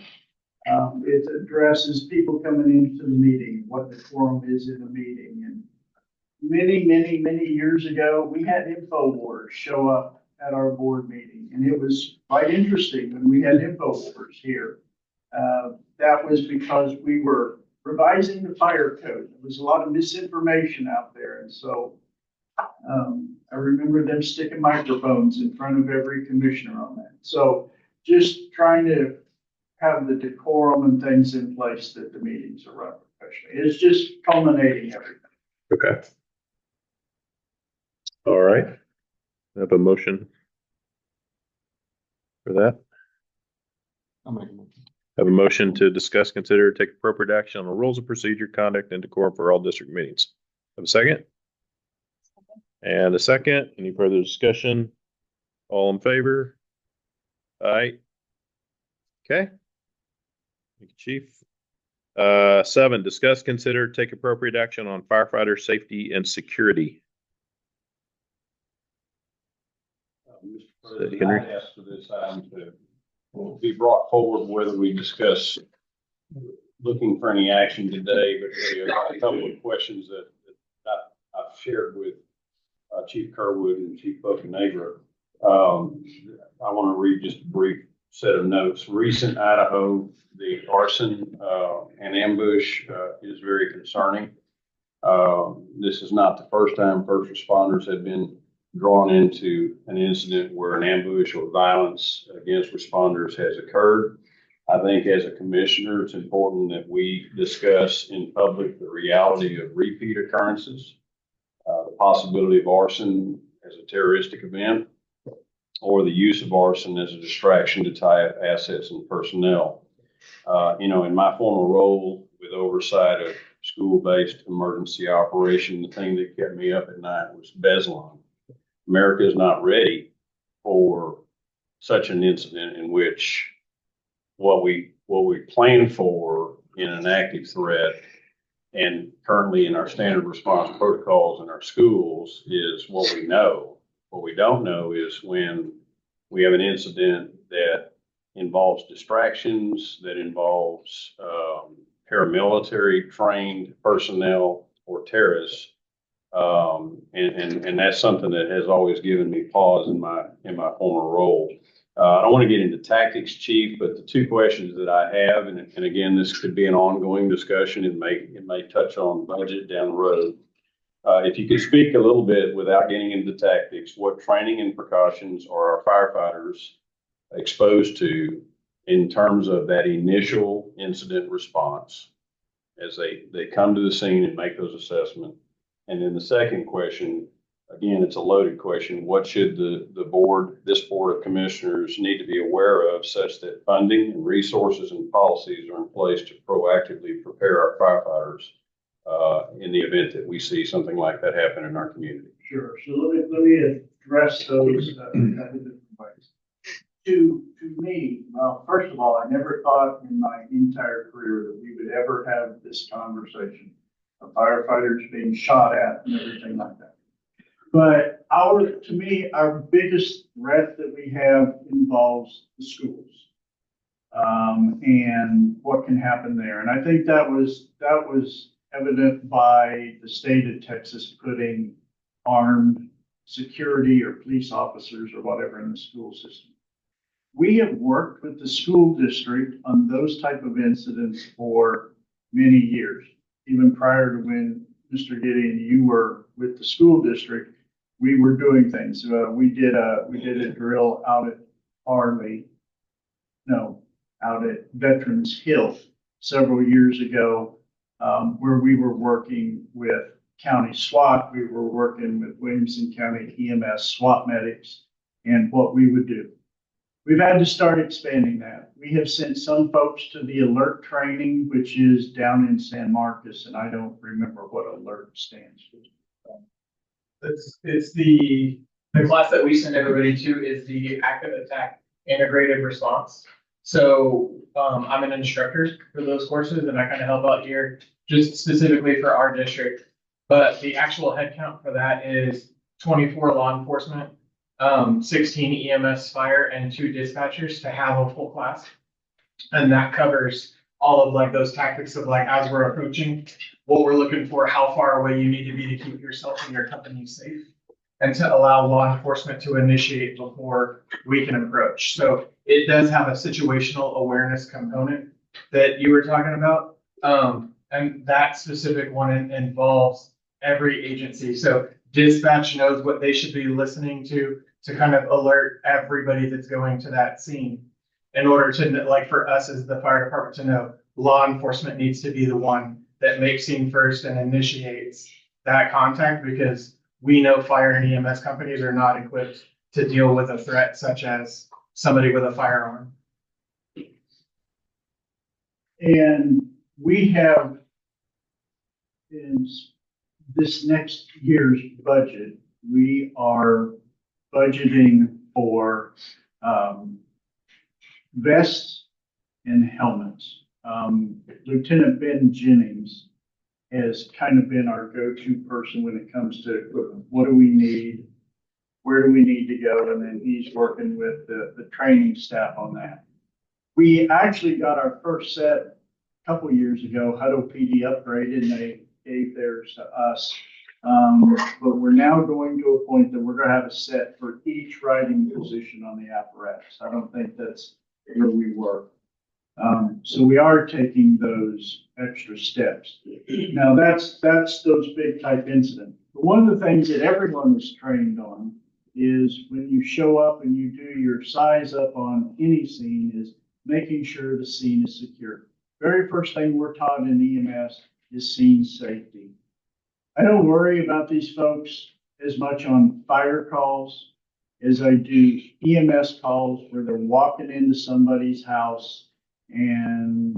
It addresses people coming into the meeting, what the quorum is in the meeting. And many years ago, we had InfoWars show up at our board meeting, and it was quite interesting when we had InfoWars here. That was because we were revising the fire code. There was a lot of misinformation out there, and so I remember them sticking microphones in front of every commissioner on that. So just trying to have the decorum and things in place that the meetings are run professionally. It's just culminating everything. Okay. All right. I have a motion for that. I'll make a motion. Have a motion to discuss, consider, take appropriate action on the rules of procedure, conduct, and decorum for all district meetings. Have a second? And a second. Any further discussion? All in favor? Aye. Okay. Thank you, Chief. 7, discuss, consider, take appropriate action on firefighter safety and security. Mr. President, I asked for this item to be brought forward, whether we discuss looking for any action today, but really a couple of questions that I've shared with Chief Kerwood and Chief Bocanegra. I want to read just a brief set of notes. Recent Idaho, the arson and ambush is very concerning. This is not the first time first responders have been drawn into an incident where an ambush or violence against responders has occurred. I think as a commissioner, it's important that we discuss in public the reality of repeat occurrences, the possibility of arson as a terroristic event, or the use of arson as a distraction to tie up assets and personnel. In my former role with oversight of school-based emergency operation, the thing that kept me up at night was Beslan. America is not ready for such an incident in which what we plan for in an active threat and currently in our standard response protocols in our schools is what we know. What we don't know is when we have an incident that involves distractions, that involves, paramilitary trained personnel or terrorists. And that's something that has always given me pause in my former role. I don't want to get into tactics, Chief, but the two questions that I have, and again, this could be an ongoing discussion. It may touch on budget down the road. If you could speak a little bit without getting into tactics, what training and precautions are our firefighters exposed to in terms of that initial incident response as they come to the scene and make those assessments? And then the second question, again, it's a loaded question. What should this board of commissioners need to be aware of such that funding and resources and policies are in place to proactively prepare our firefighters in the event that we see something like that happen in our community? Sure. So let me address those in a couple different ways. To me, well, first of all, I never thought in my entire career that we would ever have this conversation of firefighters being shot at and everything like that. But to me, our biggest threat that we have involves the schools, and what can happen there. And I think that was evident by the state of Texas putting armed security or police officers or whatever in the school system. We have worked with the school district on those type of incidents for many years, even prior to when Mr. Gideon, you were with the school district. We were doing things. We did a drill out at out at Veterans Hill several years ago, where we were working with county SWAT. We were working with Williamson County EMS SWAT medics and what we would do. We've had to start expanding that. We have sent some folks to the alert training, which is down in San Marcos, and I don't remember what alert stands for. It's the class that we send everybody to is the active attack integrated response. So I'm an instructor for those courses, and I kind of help out here just specifically for our district. But the actual headcount for that is 24 law enforcement, 16 EMS fire, and 2 dispatchers to have a full class. And that covers all of like those tactics of like, as we're approaching, what we're looking for, how far away you need to be to keep yourself and your company safe, and to allow law enforcement to initiate before we can approach. So it does have a situational awareness component that you were talking about. And that specific one involves every agency. So dispatch knows what they should be listening to kind of alert everybody that's going to that scene, in order to, like, for us as the fire department to know law enforcement needs to be the one that makes scene first and initiates that contact, because we know fire and EMS companies are not equipped to deal with a threat such as somebody with a firearm. And we have, in this next year's budget, we are budgeting for vests and helmets. Lieutenant Ben Jennings has kind of been our go-to person when it comes to equipment. What do we need? Where do we need to go? And then he's working with the training staff on that. We actually got our first set a couple years ago. Hutto PD upgraded, and they gave theirs to us. But we're now going to a point that we're going to have a set for each riding position on the apparatus. I don't think that's where we were. So we are taking those extra steps. Now that's those big type incidents. But one of the things that everyone is trained on is when you show up and you do your size up on any scene is making sure the scene is secure. Very first thing we're taught in EMS is scene safety. I don't worry about these folks as much on fire calls as I do EMS calls where they're walking into somebody's house and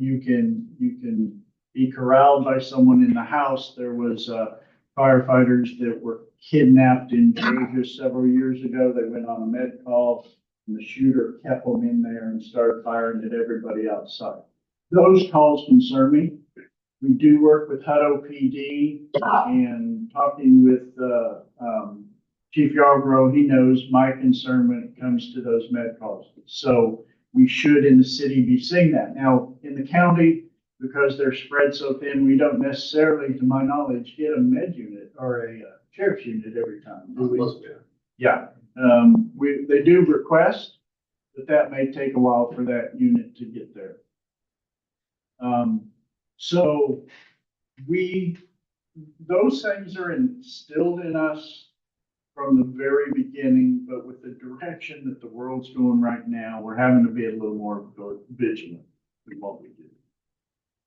you can be corralled by someone in the house. There was firefighters that were kidnapped in Georgia several years ago. They went on a med call and the shooter kept them in there and started firing at everybody outside. Those calls concern me. We do work with Hutto PD and talking with Chief Yarborough, he knows my concern when it comes to those med calls. So we should in the city be seeing that. Now, in the county, because they're spread so thin, we don't necessarily, to my knowledge, get a med unit or a sheriff's unit every time, do we? Yeah, they do request, but that may take a while for that unit to get there. So those things are instilled in us from the very beginning, but with the direction that the world's going right now, we're having to be a little more vigilant than what we do.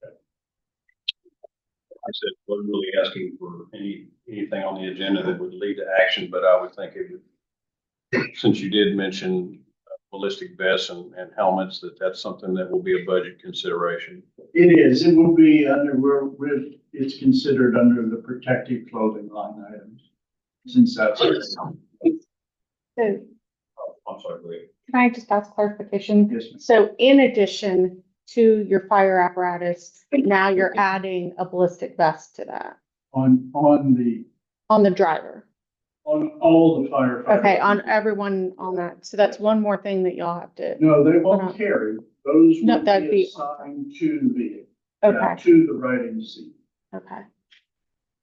I said, wasn't really asking for anything on the agenda that would lead to action, but I would think it would, since you did mention ballistic vests and helmets, that's something that will be a budget consideration. It is, it will be it's considered under the protective clothing line items, since that's. So I'm sorry, go ahead. can I just ask clarification? Yes, ma'am. So in addition to your fire apparatus, now you're adding a ballistic vest to that On on the driver. on all the firefighters. Okay, on everyone on that. So that's one more thing that y'all have to, No, they won't carry. Those No, will that'd be be- assigned to the vehicle. okay, To the riding seat. okay.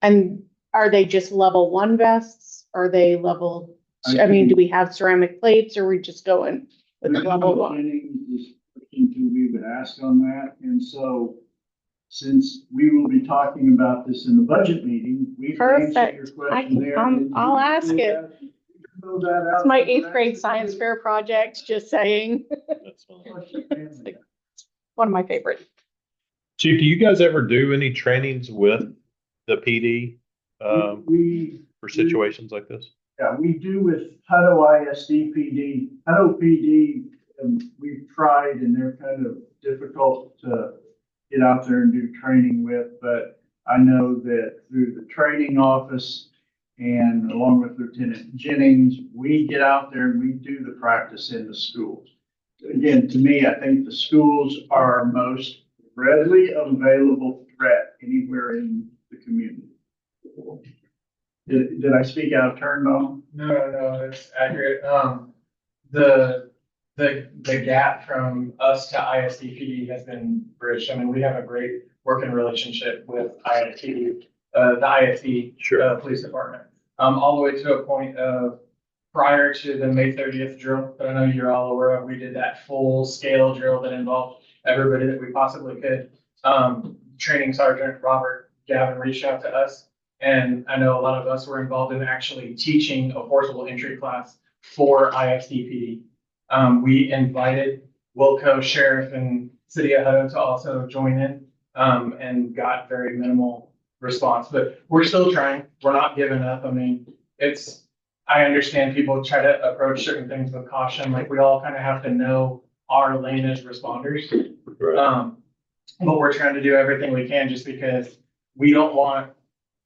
And are they just level one vests? Are they level, I mean, do we have ceramic plates or are we just going with the level one? Jennings is looking to, we would ask on that, and so since we will be talking about this in the budget meeting, we can answer your Perfect. question there. I'll ask it. Fill that out. It's my 8th grade science fair project, just saying. That's fine. One of my favorites. Chief, do you guys ever do any trainings with the PD for situations like this? Yeah, we do with Hutto ISD PD. Hutto PD, we've tried and they're kind of difficult to get out there and do training with, but I know that through the training office and along with Lieutenant Jennings, we get out there and we do the practice in the schools. Again, to me, I think the schools are our most readily available threat anywhere in the community. Did I speak out of turn, Donald? No, it's accurate. The gap from us to ISDPD has been bridged. I mean, we have a great working relationship with ISD, the ISD police department, all the way to a point of prior to the May 30th drill that I know you're all aware of. We did that full scale drill that involved everybody that we possibly could. Training Sergeant Robert Gavin reached out to us, and I know a lot of us were involved in actually teaching a forcible entry class for ISDPD. We invited Wilco Sheriff and City of Hutto to also join in, and got very minimal response, but we're still trying. We're not giving up. I mean, I understand people try to approach certain things with caution. Like, we all kind of have to know our lane as responders. Right. But we're trying to do everything we can, just because we don't want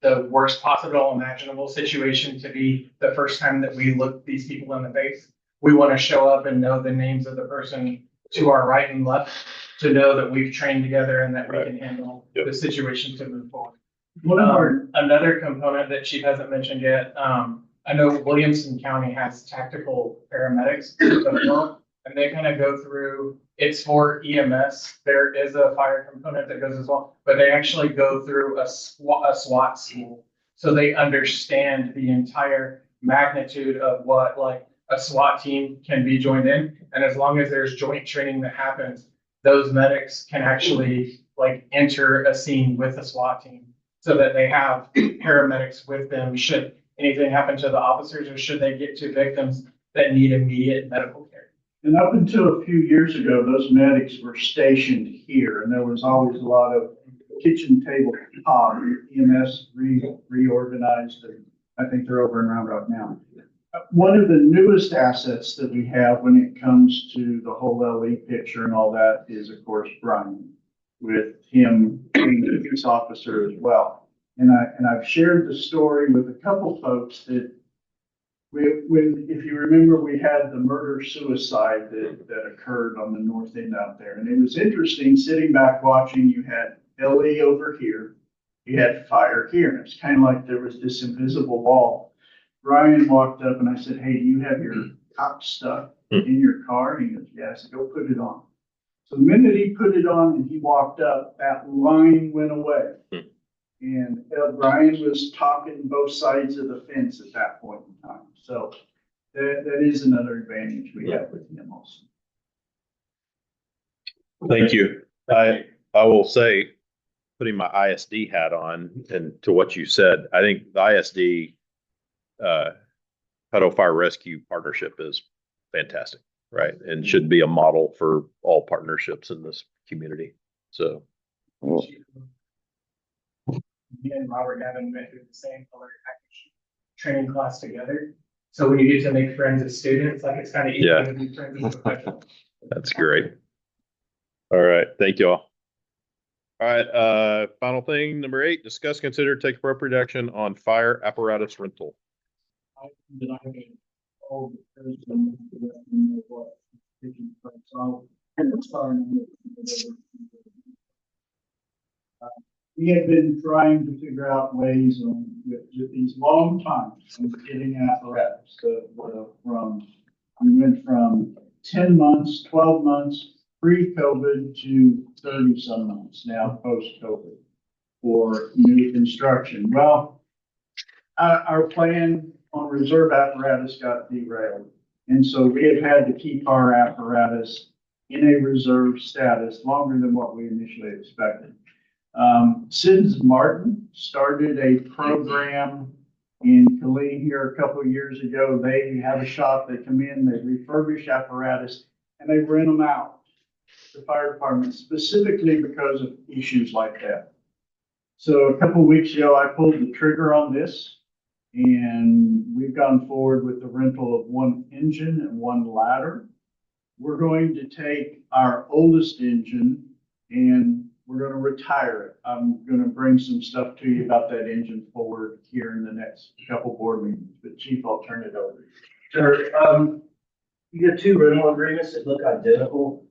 the worst possible imaginable situation to be the first time that we look these people in the face. We want to show up and know the names of the person to our right and left, to know that we've trained together and that we can handle the situation to move forward. Another component that Chief hasn't mentioned yet, I know Williamson County has tactical paramedics, and they kind of go through, it's for EMS. There is a fire component that goes as well, but they actually go through a SWAT school. So they understand the entire magnitude of what like a SWAT team can be joined in. And as long as there's joint training that happens, those medics can actually like enter a scene with a SWAT team, so that they have paramedics with them should anything happen to the officers, or should they get to victims that need immediate medical care. And up until a few years ago, those medics were stationed here, and there was always a lot of kitchen table talk. EMS reorganized, and I think they're over in Round Rock now. One of the newest assets that we have when it comes to the whole LE picture and all that is, of course, Brian, with him being a police officer as well. And I've shared the story with a couple folks that if you remember, we had the murder-suicide that occurred on the north end out there. And it was interesting sitting back watching. You had LE over here, you had fire here. And it's kind of like there was this invisible wall. Ryan walked up and I said, hey, do you have your top stuff in your car? And he goes, yeah. I said, go put it on. So the minute he put it on and he walked up, that line went away. And Brian was talking both sides of the fence at that point in time. So that is another advantage we have with him also. Thank you. I will say, putting my ISD hat on and to what you said, I think the ISD Hutto Fire Rescue partnership is fantastic, right? And should be a model for all partnerships in this community. So. Me and Robert Gavin went through the same color package training class together. So when you get to make friends with students, like it's kind of easy to be friends with professionals. That's great. All right. Thank you all. All right. Final thing, number 8, discuss, consider, take appropriate action on fire apparatus rental. We have been trying to figure out ways on with these long times of getting apparatus. We went from 10 months, 12 months pre-COVID to 30 some months now post-COVID for new construction. Well, our plan on reserve apparatus got derailed. And so we have had to keep our apparatus in a reserve status longer than what we initially expected. Sid's Martin started a program in Killeen here a couple of years ago. They have a shop, they come in, they refurbish apparatus, and they rent them out to fire departments specifically because of issues like that. So a couple of weeks ago, I pulled the trigger on this, and we've gone forward with the rental of 1 engine and 1 ladder. We're going to take our oldest engine and we're going to retire it. I'm going to bring some stuff to you about that engine forward here in the next couple board meetings. But Chief, I'll turn it over. Sure. You got 2 rental agreements that look identical.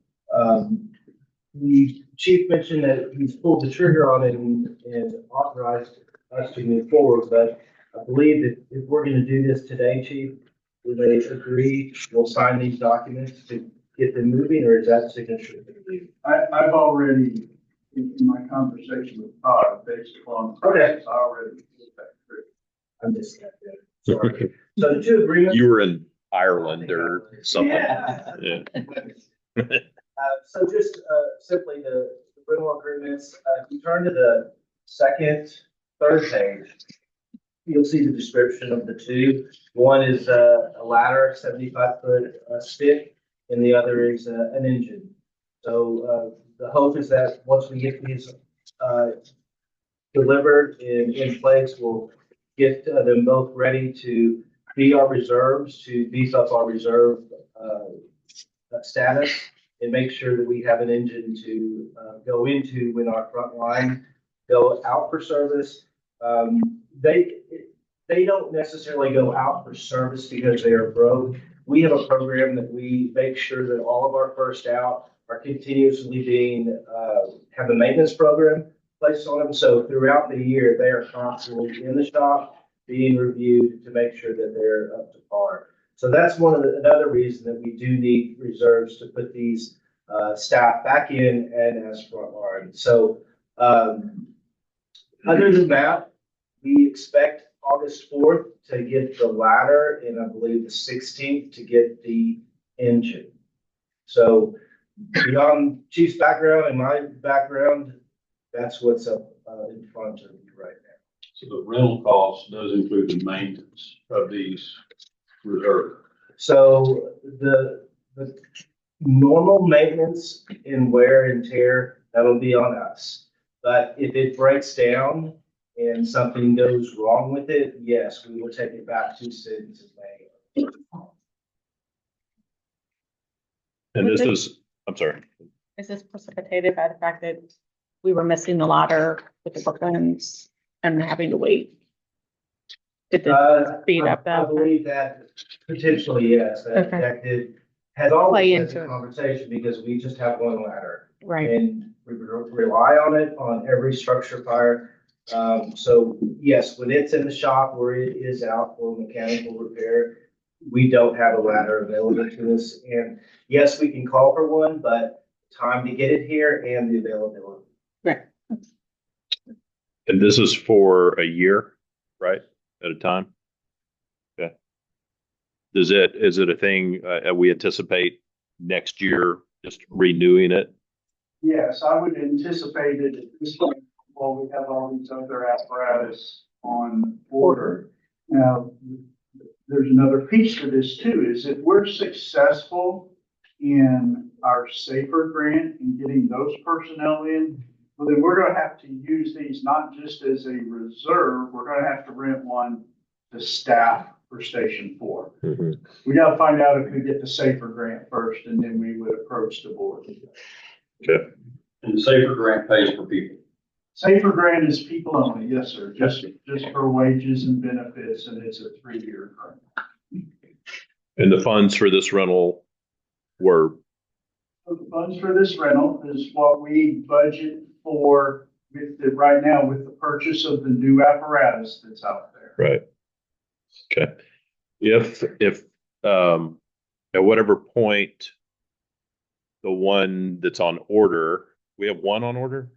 The chief mentioned that he's pulled the trigger on it and authorized us to move forward, but I believe that if we're going to do this today, Chief, will they agree we'll sign these documents to get them moving, or is that signature going to be? I've already, in my conversation with Todd, based upon. Okay. I already did that trigger. I missed that. Sorry. So the 2 agreements. You were in Ireland or something. Yeah. So just simply the rental agreements, if you turn to the third page, you'll see the description of the 2. One is a ladder, 75-foot stick, and the other is an engine. So the hope is that once we get these delivered in place, we'll get them both ready to be our reserves, to beef up our reserve status, and make sure that we have an engine to go into when our front line go out for service. They don't necessarily go out for service because they are broke. We have a program that we make sure that all of our first out are continuously being, have a maintenance program placed on them. So throughout the year, they are constantly in the shop being reviewed to make sure that they're up to par. So that's another reason that we do need reserves to put these staff back in and as front line. So other than that, we expect August 4th to get the ladder, and I believe the 16th to get the engine. So beyond Chief's background and my background, that's what's up in front of you right now. So the rental cost does include the maintenance of these reserves. So the normal maintenance and wear and tear, that'll be on us. But if it breaks down and something goes wrong with it, yes, we will take it back to Sid's and May. And this is, I'm sorry. Is this precipitated by the fact that we were missing the ladder with the bookends and having to wait? Did this speed up that? I believe that potentially, yes, that has always been a conversation because we just have one ladder. Right. And we rely on it on every structure fire. So yes, when it's in the shop or it is out for mechanical repair, we don't have a ladder available to us. And yes, we can call for one, but time to get it here and the availability. Right. And this is for a year, right? At a time? Okay. Is it a thing, we anticipate next year just renewing it? Yes, I would anticipate it at this point, while we have all these other apparatus on order. Now, there's another piece to this too, is if we're successful in our SAFER grant and getting those personnel in, well, then we're gonna have to use these not just as a reserve, we're gonna have to rent one to staff for Station 4. Mhm. We gotta find out if we get the SAFER grant first, and then we would approach the board. Okay. And the safer grant pays for people. SAFER grant is people only, yes, sir, just for wages and benefits, and it's a 3-year grant. And the funds for this rental were, So the funds for this rental is what we budget for right now with the purchase of the new apparatus that's out there. right. Okay. If, at whatever point, the one that's on order, we have one on order?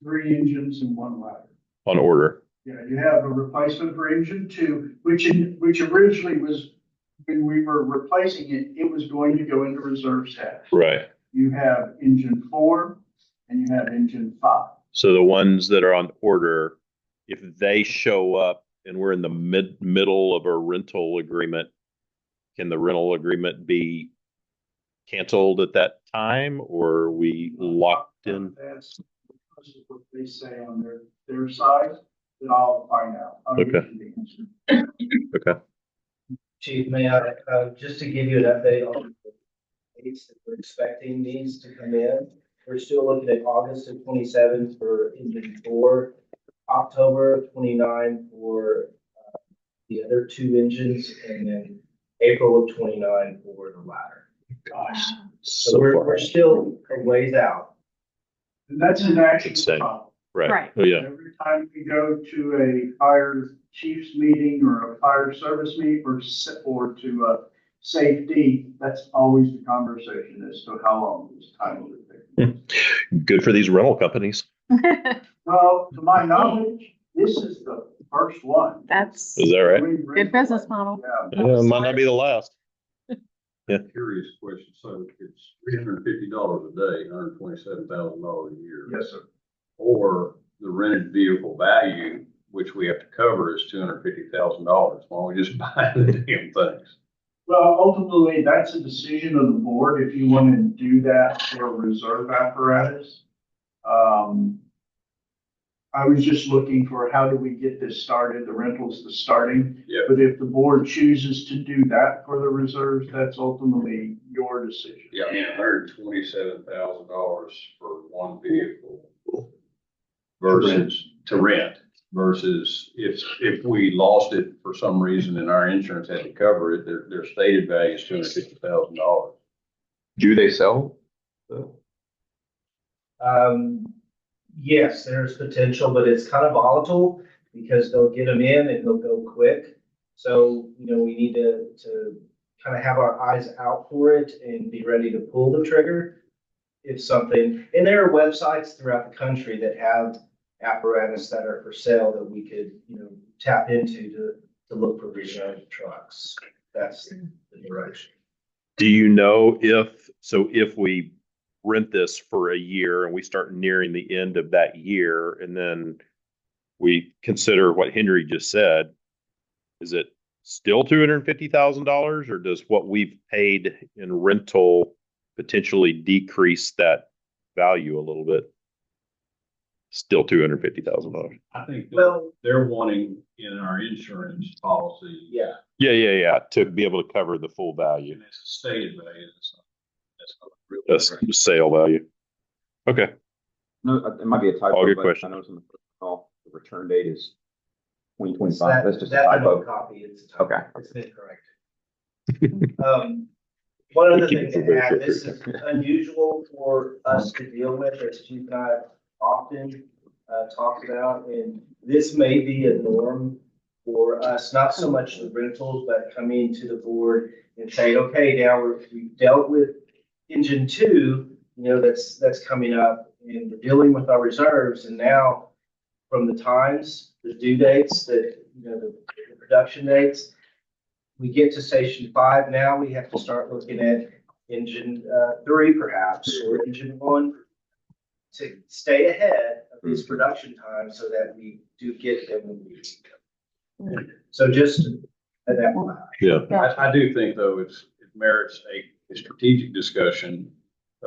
3 engines and 1 ladder. On order. Yeah, you have a replacement for engine 2, which originally was, when we were replacing it, it was going to go into reserve status. Right. You have engine 4 and you have engine 5. So the ones that are on order, if they show up and we're in the middle of a rental agreement, can the rental agreement be canceled at that time, or are we locked in? That's what they say on their side, then I'll find out. I'll give Okay. you the answer. Okay. Chief, may I, just to give you an update on the dates that we're expecting these to come in. We're still looking at August of 27 for engine 4, October of 29 for the other 2 engines, and then April of 29 for the ladder. Gosh. So So we're far. still a ways out. And that's an actual Insane. problem. Right. Right. Oh, yeah. Every time we go to a fire chief's meeting or a fire service meeting or to safety, that's always the conversation as to how long this time will take. Good for these rental companies. Well, to my knowledge, this is the first one. That's Is that right? good business model. Yeah. Yeah, it might not be the last. Curious question. So it's $350 a day, $127,000 a year. Yes, sir. Or the rented vehicle value, which we have to cover, is $250,000. Why don't we just buy the damn things? Well, ultimately, that's a decision of the board if you want to do that for a reserve apparatus. I was just looking for how do we get this started, the rentals, the starting. Yeah. But if the board chooses to do that for the reserves, that's ultimately your decision. Yeah, I mean, $127,000 for one vehicle versus to rent versus if we lost it for some reason and our insurance had to cover it, their stated value is $250,000. Do they sell? Yes, there's potential, but it's kind of volatile because they'll get them in and they'll go quick. So, we need to kind of have our eyes out for it and be ready to pull the trigger if something, and there are websites throughout the country that have apparatus that are for sale that we could, tap into to look for reserve trucks. That's the direction. Do you know if we rent this for a year and we start nearing the end of that year and then we consider what Henry just said, is it still $250,000 or does what we've paid in rental potentially decrease that value a little bit? Still $250,000. I think Well- they're wanting in our insurance policy. Yeah. Yeah. To be able to cover the full value. And it's a stated value. That's not really That's right. the sale value. Okay. No, it might be a typo. All good but question. I noticed in the first call, the return date is 2025. That- That's just a that's no typo. copy. It's a typo. Okay. It's been corrected. One other Keep thing it for to very add, short this is unusual for us to deal with, as Chief and I often. talked about, and this may be a norm for us, not so much the rentals, but coming to the board and saying, okay, now we've dealt with engine two, that's coming up, and we're dealing with our reserves, and now from the times, the due dates, the production dates, we get to station 5, now we have to start looking at engine 3 perhaps, or engine 1, to stay ahead of these production times so that we do get them when we need them. So just at that point. Yeah. I do think though, it merits a strategic discussion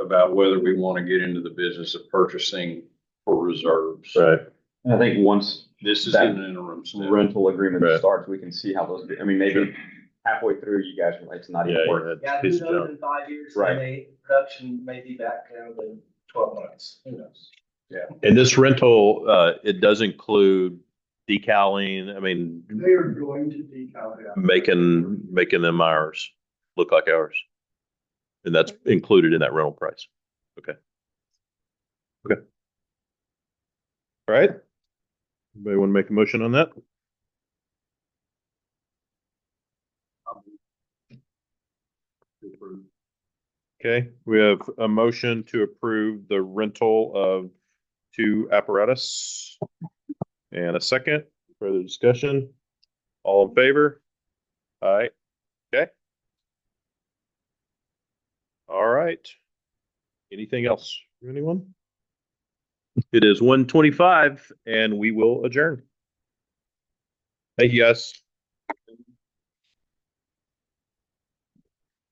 about whether we want to get into the business of purchasing for reserves. Right. And I think once This is that an interim step. rental agreement Right. starts, we can see how those, I mean, maybe halfway through, you guys are like, it's not even working. Yeah, who knows, in 5 years, Right. production may be back down to 12 months, who knows? Yeah. And this rental, it does include decaling, I mean, They are going to decal it. making them ours, look like ours. And that's included in that rental price. Okay. Okay. All right. Anybody want to make a motion on that? Okay, we have a motion to approve the rental of 2 apparatus. And a second, further discussion. All in favor? All right, okay. All right. Anything else from anyone? It is 1:25 and we will adjourn. Thank you, guys.